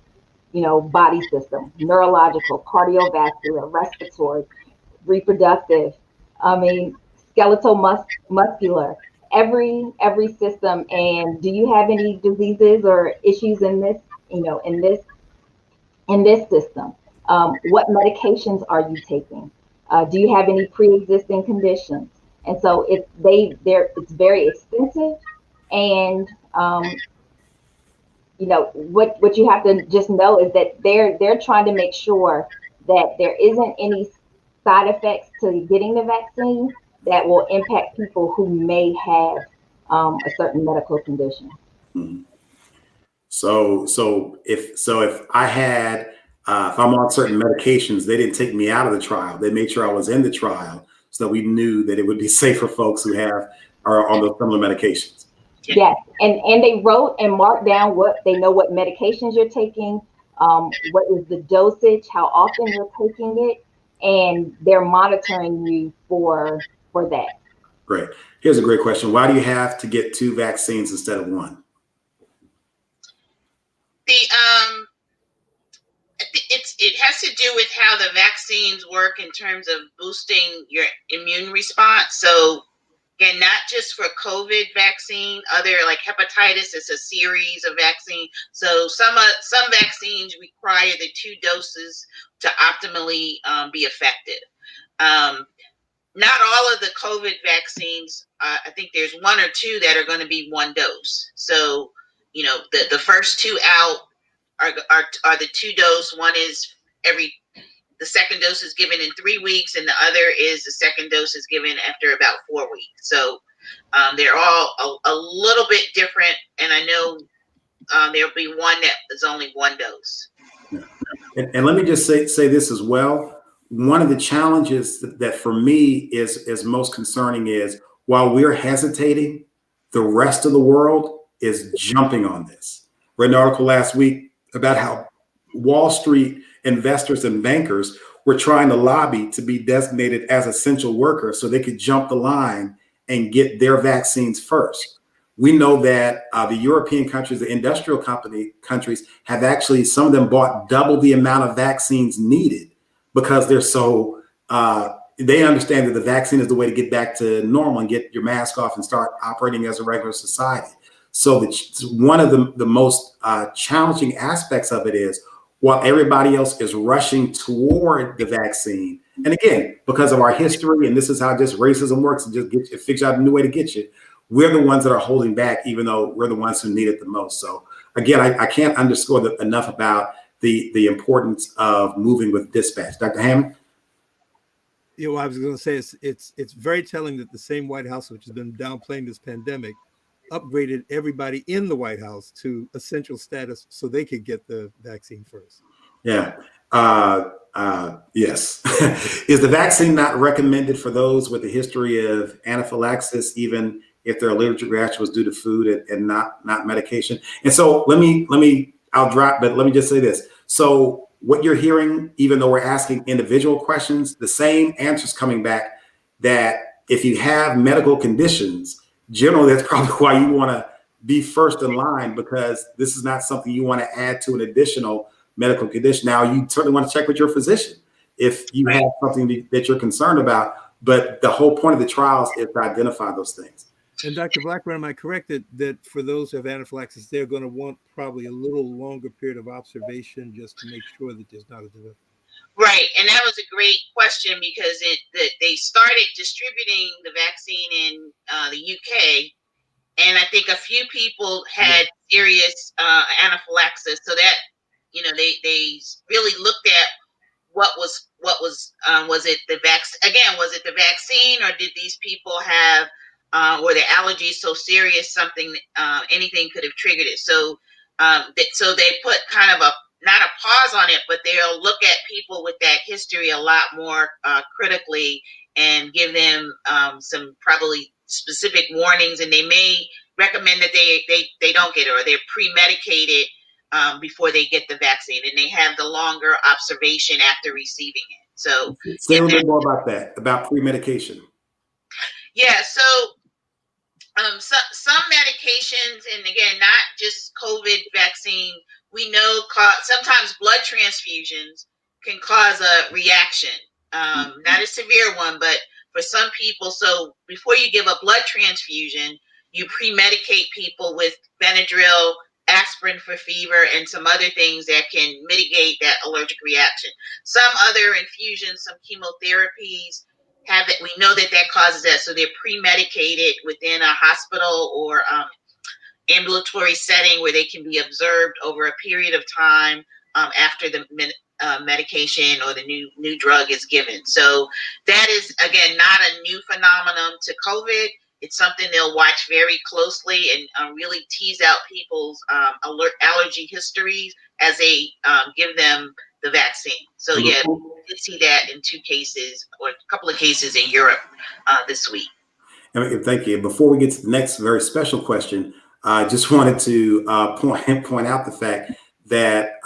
body system: neurological, cardiovascular, respiratory, reproductive, skeletal, muscular, every system. And do you have any diseases or issues in this, in this system? What medications are you taking? Do you have any pre-existing conditions? And so it's very extensive, and what you have to just know is that they're trying to make sure that there isn't any side effects to getting the vaccine that will impact people who may have a certain medical condition. Mhm. So if I had if I'm on certain medications, they didn't take me out of the trial. They made sure I was in the trial so that we knew that it would be safe for folks who are on those similar medications. Yes, and they wrote and marked down what they know, what medications you're taking, what is the dosage, how often you're taking it, and they're monitoring you for that. Great. Here's a great question. Why do you have to get 2 vaccines instead of 1? It has to do with how the vaccines work in terms of boosting your immune response. So again, not just for COVID vaccine, other like hepatitis is a series of vaccines. So some vaccines require the 2 doses to optimally be effective. Not all of the COVID vaccines, I think there's 1 or 2 that are going to be 1 dose. So, the first 2 out are the 2 dose. One is the second dose is given in 3 weeks, and the other is the second dose is given after about 4 weeks. So they're all a little bit different, and I know there'll be one that is only 1 dose. And let me just say this as well. One of the challenges that for me is most concerning is while we're hesitating, the rest of the world is jumping on this. Read an article last week about how Wall Street investors and bankers were trying to lobby to be designated as essential workers so they could jump the line and get their vaccines first. We know that the European countries, the industrial countries, have actually, some of them bought double the amount of vaccines needed because they're so, they understand that the vaccine is the way to get back to normal and get your mask off and start operating as a regular society. So one of the most challenging aspects of it is while everybody else is rushing toward the vaccine, and again, because of our history, and this is how just racism works, and just figure out a new way to get you, we're the ones that are holding back, even though we're the ones who need it the most. So again, I can't underscore enough about the importance of moving with dispatch. Dr. Hammond? I was going to say it's very telling that the same White House, which has been downplaying this pandemic, upgraded everybody in the White House to essential status so they could get the vaccine first. Yeah. Yes. Is the vaccine not recommended for those with a history of anaphylaxis, even if their allergic reaction was due to food and not medication? And so let me just say this. So what you're hearing, even though we're asking individual questions, the same answers coming back that if you have medical conditions, generally that's probably why you want to be first in line, because this is not something you want to add to an additional medical condition. Now, you certainly want to check with your physician if you have something that you're concerned about, but the whole point of the trials is to identify those things. And Dr. Blackburn, am I correct that for those who have anaphylaxis, they're going to want probably a little longer period of observation just to make sure that there's not a delay? Right, and that was a great question because they started distributing the vaccine in the UK, and I think a few people had serious anaphylaxis. So that they really looked at was it the was it the vaccine, or did these people have were their allergies so serious anything could have triggered it? So so they put kind of not a pause on it, but they'll look at people with that history a lot more critically and give them some probably specific warnings, and they may recommend that they don't get it, or they're pre-medicated before they get the vaccine, and they have the longer observation after receiving it. So say a little bit more about that, about pre-medication. Yeah, so some medications, and again, not just COVID vaccine, we know sometimes blood transfusions can cause a reaction. Not a severe one, but for some people. So before you give a blood transfusion, you pre-medicate people with Benadryl, aspirin for fever, and some other things that can mitigate that allergic reaction. Some other infusions, some chemotherapies, we know that causes that, so they're pre-medicated within a hospital or ambulatory setting where they can be observed over a period of time after the medication or the new drug is given. So that is, again, not a new phenomenon to COVID. It's something they'll watch very closely and really tease out people's allergy histories as they give them the vaccine. So yeah, we did see that in 2 cases or a couple of cases in Europe this week. Thank you. Before we get to the next very special question, I just wanted to point out the fact that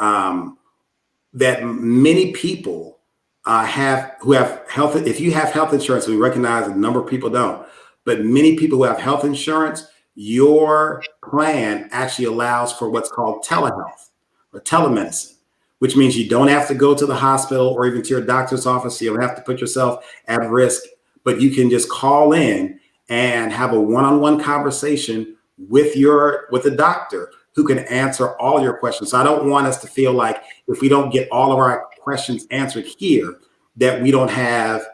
that many people who have health. If you have health insurance, we recognize a number of people don't, but many people who have health insurance, your plan actually allows for what's called telehealth or telemedicine, which means you don't have to go to the hospital or even to your doctor's office. You don't have to put yourself at risk, but you can just call in and have a one-on-one conversation with the doctor who can answer all your questions. So I don't want us to feel like if we don't get all of our questions answered here, that we don't have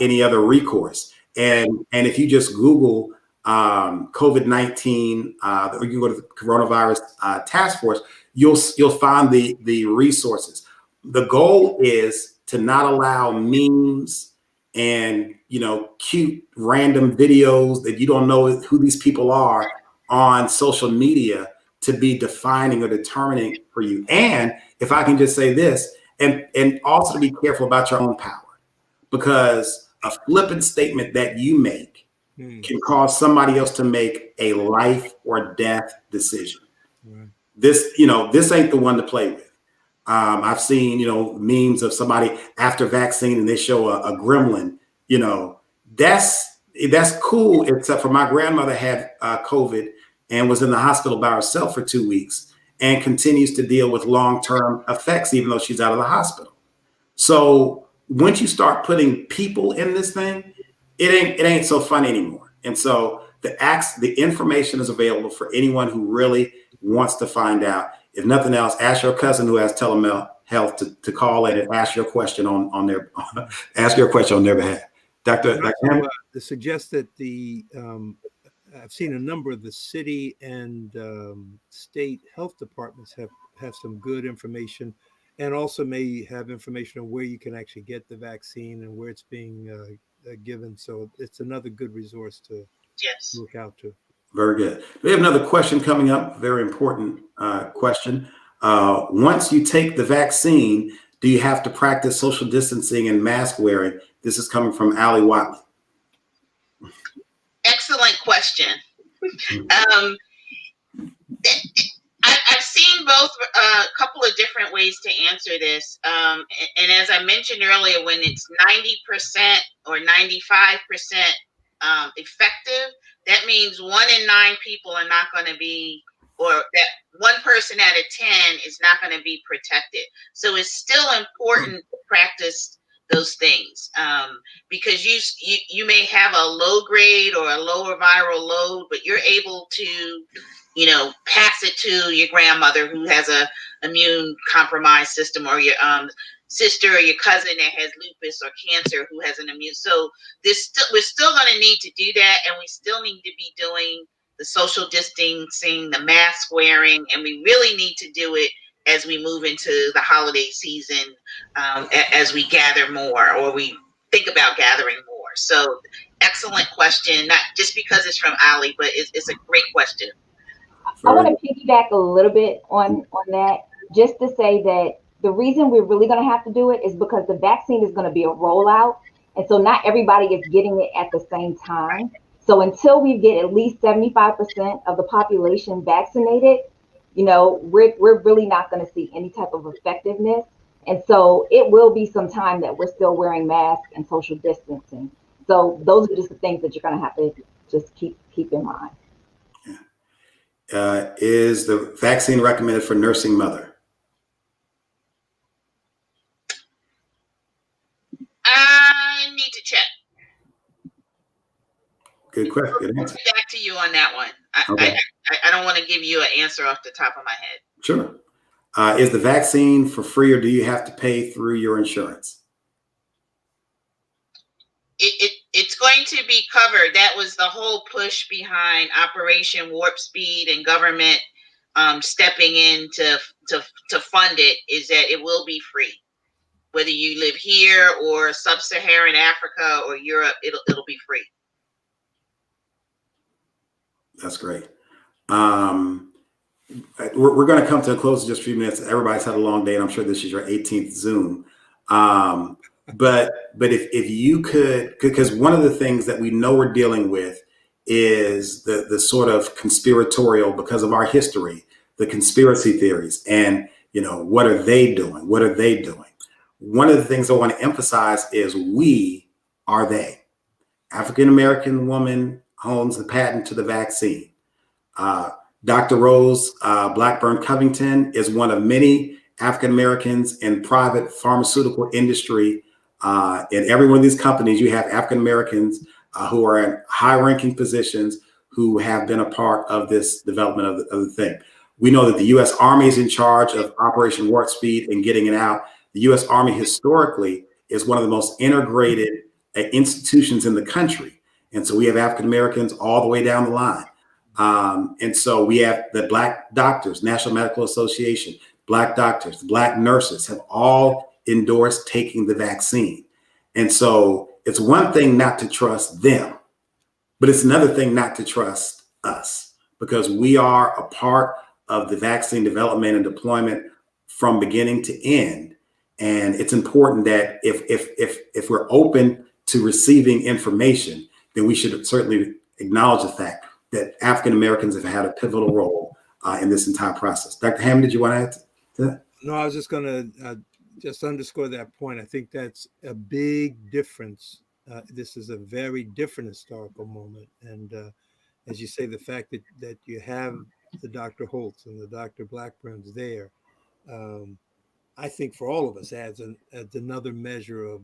any other recourse. And if you just Google COVID-19, or you can go to the coronavirus task force, you'll find the resources. The goal is to not allow memes and cute random videos that you don't know who these people are on social media to be defining or determining for you. And if I can just say this, and also to be careful about your own power, because a flippant statement that you make can cause somebody else to make a life or death decision. Right. This ain't the one to play with. I've seen, memes of somebody after vaccine and they show a gremlin, that's cool, except for my grandmother had COVID and was in the hospital by herself for 2 weeks and continues to deal with long-term effects, even though she's out of the hospital. So once you start putting people in this thing, it ain't so fun anymore. And so the information is available for anyone who really wants to find out. If nothing else, ask your cousin who has telehealth to call in and ask your question on their behalf. Dr. Hammond? To suggest that I've seen a number of the city and state health departments have some good information, and also may have information on where you can actually get the vaccine and where it's being given. So it's another good resource to look out to. Very good. We have another question coming up, very important question. Once you take the vaccine, do you have to practice social distancing and mask wearing? This is coming from Allie Watley. Excellent question. I've seen both, a couple of different ways to answer this. And as I mentioned earlier, when it's 90% or 95% effective, that means 1 in 9 people are not going to be, or that 1 person out of 10 is not going to be protected. So it's still important to practice those things, because you may have a low grade or a lower viral load, but you're able to pass it to your grandmother who has a immune compromised system, or your sister or your cousin that has lupus or cancer who has an immune. So we're still going to need to do that, and we still need to be doing the social distancing, the mask wearing, and we really need to do it as we move into the holiday season, as we gather more, or we think about gathering more. So excellent question, not just because it's from Ali, but it's a great question. I want to piggyback a little bit on that, just to say that the reason we're really going to have to do it is because the vaccine is going to be a rollout. And so not everybody is getting it at the same time. So until we get at least 75% of the population vaccinated, we're really not going to see any type of effectiveness. And so it will be some time that we're still wearing masks and social distancing. So those are just the things that you're going to have to just keep in mind. Is the vaccine recommended for nursing mother? I need to check. Good question. Good answer. I'll get back to you on that one. Okay. I don't want to give you an answer off the top of my head. Sure. Is the vaccine for free, or do you have to pay through your insurance? It's going to be covered. That was the whole push behind Operation Warp Speed and government stepping in to fund it is that it will be free. Whether you live here or sub-Saharan Africa or Europe, it'll be free. That's great. We're going to come to a close in just a few minutes. Everybody's had a long day, and I'm sure this is your 18th Zoom. But if you could, because one of the things that we know we're dealing with is the sort of conspiratorial, because of our history, the conspiracy theories, and what are they doing? What are they doing? One of the things I want to emphasize is we are they. African-American woman owns the patent to the vaccine. Dr. Rose Blackburn Covington is one of many African-Americans in private pharmaceutical industry. In every one of these companies, you have African-Americans who are in high-ranking positions who have been a part of this development of the thing. We know that the U.S. Army is in charge of Operation Warp Speed and getting it out. The U.S. Army historically is one of the most integrated institutions in the country. And so we have African-Americans all the way down the line. And so we have the Black doctors, National Medical Association, Black doctors, Black nurses have all endorsed taking the vaccine. And so it's one thing not to trust them, but it's another thing not to trust us, because we are a part of the vaccine development and deployment from beginning to end. And it's important that if we're open to receiving information, then we should certainly acknowledge the fact that African Americans have had a pivotal role in this entire process. Dr. Hammond, did you want to add to that? No, I was just going to just underscore that point. I think that's a big difference. This is a very different historical moment. And as you say, the fact that you have the Dr. Holtz and the Dr. Blackburns there, I think for all of us adds another measure of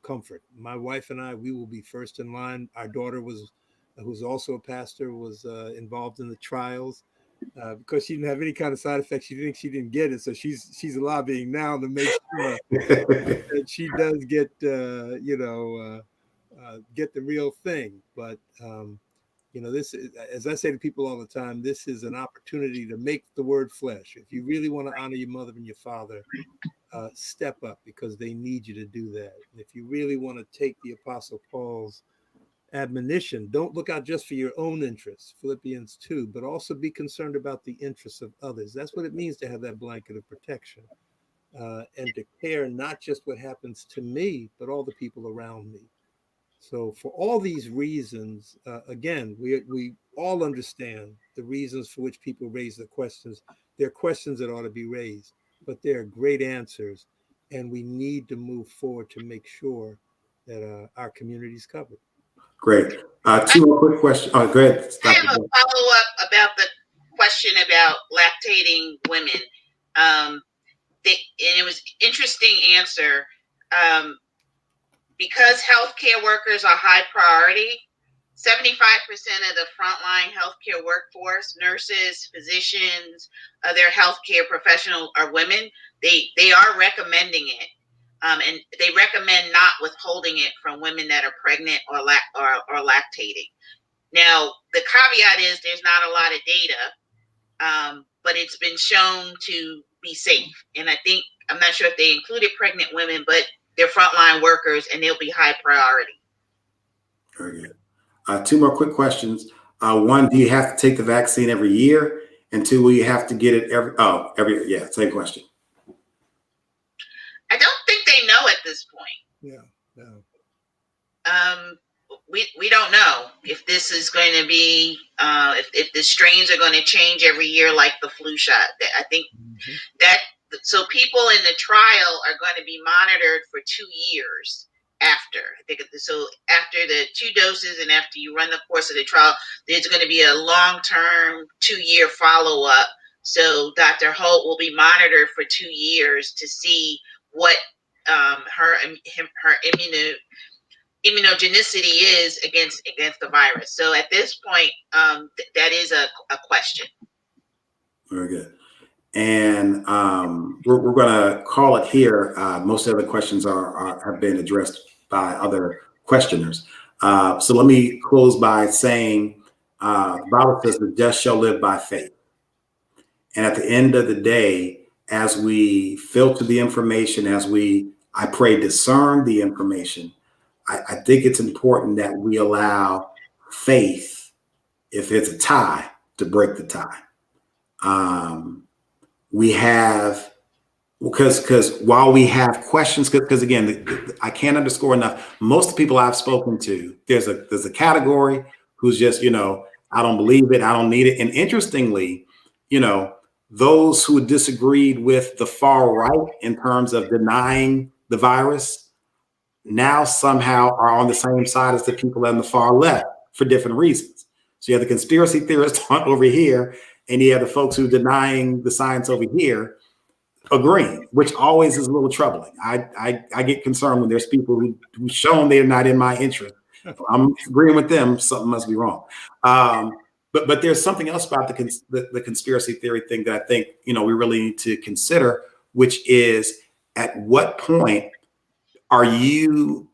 comfort. My wife and I, we will be first in line. Our daughter who's also a pastor, was involved in the trials because she didn't have any kind of side effects. She thinks she didn't get it, so she's lobbying now to make sure that she does get get the real thing. But this is, as I say to people all the time, this is an opportunity to make the word flesh. If you really want to honor your mother and your father, step up, because they need you to do that. And if you really want to take the Apostle Paul's admonition, don't look out just for your own interests, Philippians 2, but also be concerned about the interests of others. That's what it means to have that blanket of protection, and to care not just what happens to me, but all the people around me. So for all these reasons, again, we all understand the reasons for which people raise the questions. They're questions that ought to be raised, but they're great answers, and we need to move forward to make sure that our community is covered. Great. Two more quick questions. Oh, go ahead. I have a follow-up about the question about lactating women. And it was an interesting answer. Because healthcare workers are high priority, 75% of the frontline healthcare workforce, nurses, physicians, other healthcare professionals are women. They are recommending it. And they recommend not withholding it from women that are pregnant or lactating. Now, the caveat is there's not a lot of data, but it's been shown to be safe. And I'm not sure if they included pregnant women, but they're frontline workers and they'll be high priority. Very good. Two more quick questions. One, do you have to take the vaccine every year? And two, will you have to get it every year? Yeah, same question. I don't think they know at this point. Yeah, no. We don't know if this is going to be if the strains are going to change every year like the flu shot. I think that so people in the trial are going to be monitored for 2 years after. I think so after the 2 doses and after you run the course of the trial, there's going to be a long-term 2-year follow-up. So Dr. Holt will be monitored for 2 years to see what her immunogenicity is against the virus. So at this point, that is a question. Very good. And we're going to call it here. Most of the questions have been addressed by other questioners. So let me close by saying the Bible says the just shall live by faith. And at the end of the day, as we filter the information, as we, I pray, discern the information, I think it's important that we allow faith, if it's a tie, to break the tie. We have, because while we have questions, because again, I can't underscore enough, most of the people I've spoken to, there's a category who's just, I don't believe it, I don't need it. And interestingly, those who disagreed with the far right in terms of denying the virus now somehow are on the same side as the people on the far left for different reasons. So you have the conspiracy theorists over here, and you have the folks who are denying the science over here agreeing, which always is a little troubling. I get concerned when there's people who've shown they're not in my interest. If I'm agreeing with them, something must be wrong. But there's something else about the conspiracy theory thing that I think we really need to consider, which is at what point are you,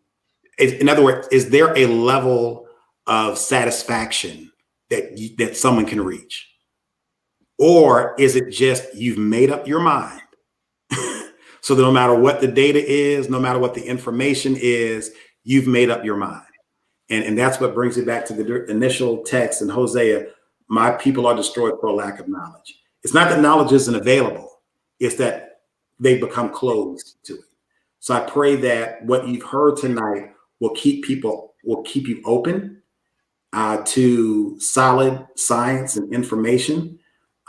in other words, is there a level of satisfaction that someone can reach? Or is it just you've made up your mind? So that no matter what the data is, no matter what the information is, you've made up your mind. And that's what brings it back to the initial text in Hosea, my people are destroyed for a lack of knowledge. It's not that knowledge isn't available, it's that they've become closed to it. So I pray that what you've heard tonight will keep you open to solid science and information,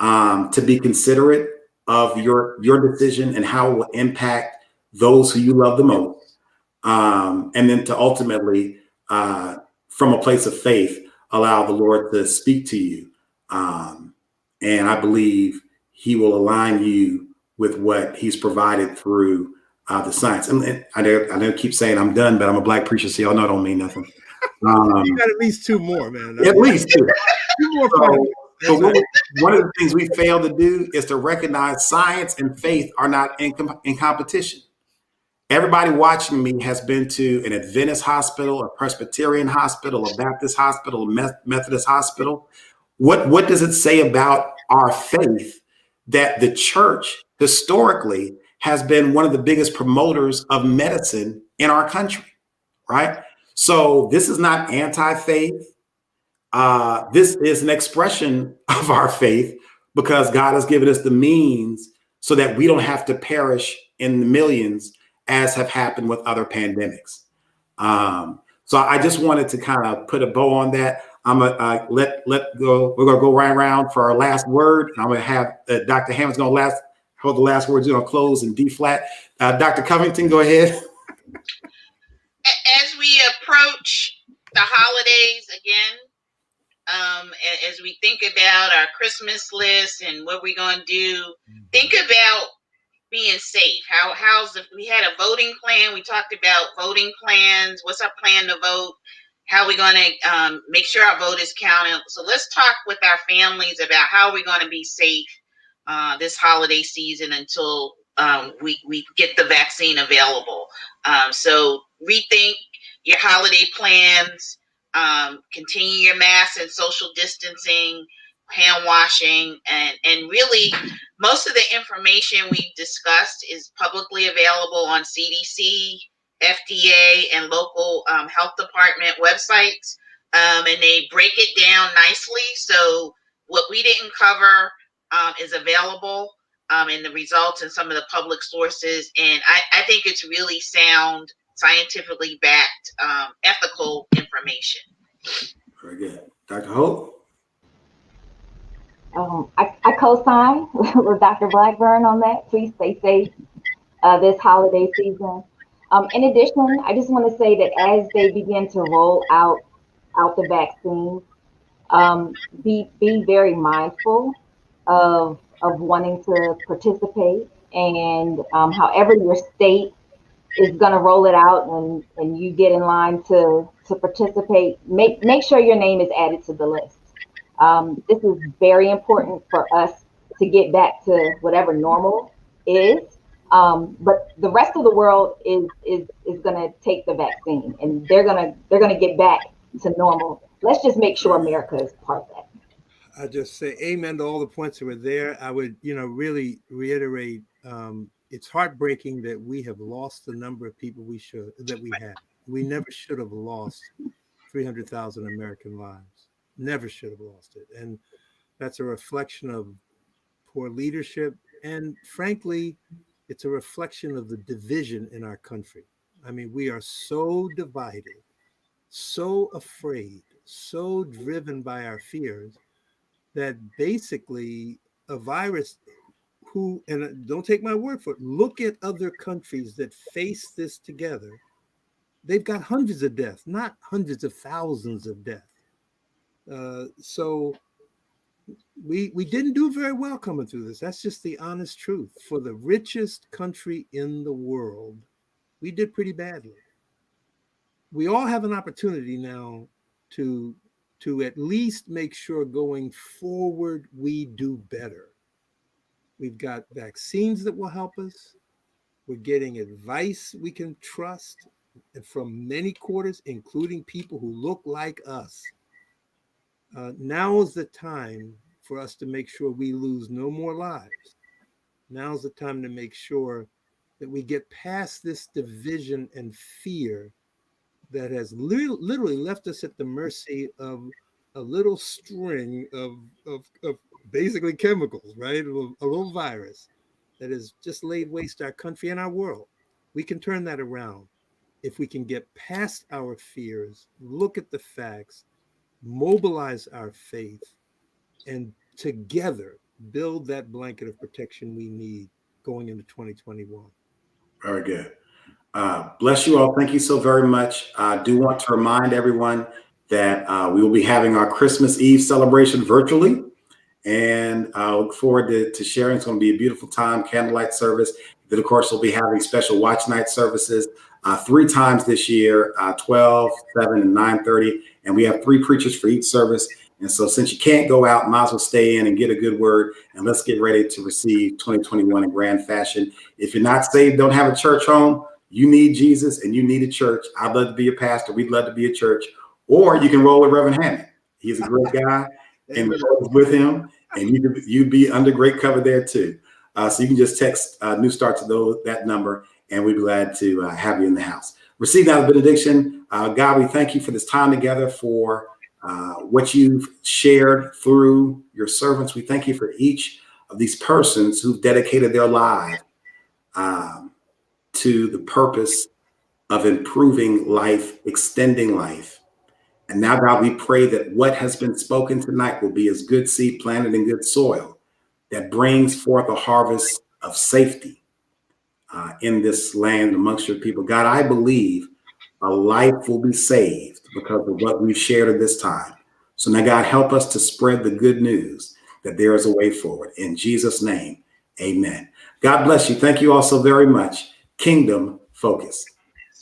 to be considerate of your decision and how it will impact those who you love the most. And then to ultimately, from a place of faith, allow the Lord to speak to you. And I believe he will align you with what he's provided through the science. And I don't keep saying I'm done, but I'm a Black preacher, so y'all know I don't mean nothing. You got at least two more, man. At least two. Two more. So one of the things we fail to do is to recognize science and faith are not in competition. Everybody watching me has been to an Adventist hospital, a Presbyterian hospital, a Baptist hospital, a Methodist hospital. What does it say about our faith that the church historically has been one of the biggest promoters of medicine in our country, right? So this is not anti-faith. This is an expression of our faith because God has given us the means so that we don't have to perish in the millions as have happened with other pandemics. So I just wanted to kind of put a bow on that. I'm gonna let go. We're gonna go right around for our last word. I'm gonna have Dr. Hammond's gonna hold the last words. We're gonna close in D flat. Dr. Covington, go ahead. As we approach the holidays again, as we think about our Christmas list and what we're gonna do, think about being safe. We had a voting plan. We talked about voting plans. What's our plan to vote? How are we going to make sure our vote is counted? So let's talk with our families about how we're going to be safe this holiday season until we get the vaccine available. So rethink your holiday plans, continue your masks and social distancing, hand washing, and really most of the information we've discussed is publicly available on CDC, FDA, and local health department websites, and they break it down nicely. So what we didn't cover is available in the results and some of the public sources. And I think it's really sound, scientifically backed, ethical information. Very good. Dr. Holt? I co-sign with Dr. Blackburn on that. Please stay safe this holiday season. In addition, I just want to say that as they begin to roll out the vaccine, be very mindful of wanting to participate, and however your state is going to roll it out and you get in line to participate, make sure your name is added to the list. This is very important for us to get back to whatever normal is. But the rest of the world is going to take the vaccine, and they're going to get back to normal. Let's just make sure America is part of that. I just say amen to all the points that were there. I would, really reiterate. It's heartbreaking that we have lost the number of people we had. We never should have lost 300,000 American lives. Never should have lost it. And that's a reflection of poor leadership. And frankly, it's a reflection of the division in our country. I mean, we are so divided, so afraid, so driven by our fears that basically a virus and don't take my word for it, look at other countries that face this together. They've got hundreds of deaths, not hundreds of thousands of deaths. So we didn't do very well coming through this. That's just the honest truth. For the richest country in the world, we did pretty badly. We all have an opportunity now to at least make sure going forward we do better. We've got vaccines that will help us. We're getting advice we can trust from many quarters, including people who look like us. Now is the time for us to make sure we lose no more lives. Now is the time to make sure that we get past this division and fear that has literally left us at the mercy of a little string of basically chemicals, right? A little virus that has just laid waste our country and our world. We can turn that around if we can get past our fears, look at the facts, mobilize our faith, and together build that blanket of protection we need going into 2021. Very good. Bless you all. Thank you so very much. I do want to remind everyone that we will be having our Christmas Eve celebration virtually. And I look forward to sharing. It's going to be a beautiful time, candlelight service. Then, of course, we'll be having special watch night services 3 times this year, 12, 7, and 9:30. And we have 3 preachers for each service. And so since you can't go out, might as well stay in and get a good word. And let's get ready to receive 2021 in grand fashion. If you're not saved, don't have a church home, you need Jesus and you need a church. I'd love to be a pastor. We'd love to be a church. Or you can roll with Reverend Hammond. He's a great guy. And with him, and you'd be under great cover there too. So you can just text New Start to that number, and we'd be glad to have you in the house. Receive that benediction. God, we thank you for this time together, for what you've shared through your servants. We thank you for each of these persons who've dedicated their lives to the purpose of improving life, extending life. And now, God, we pray that what has been spoken tonight will be as good seed planted in good soil that brings forth a harvest of safety in this land amongst your people. God, I believe a life will be saved because of what we've shared at this time. So now, God, help us to spread the good news that there is a way forward. In Jesus' name, amen. God bless you. Thank you all so very much. Kingdom focus.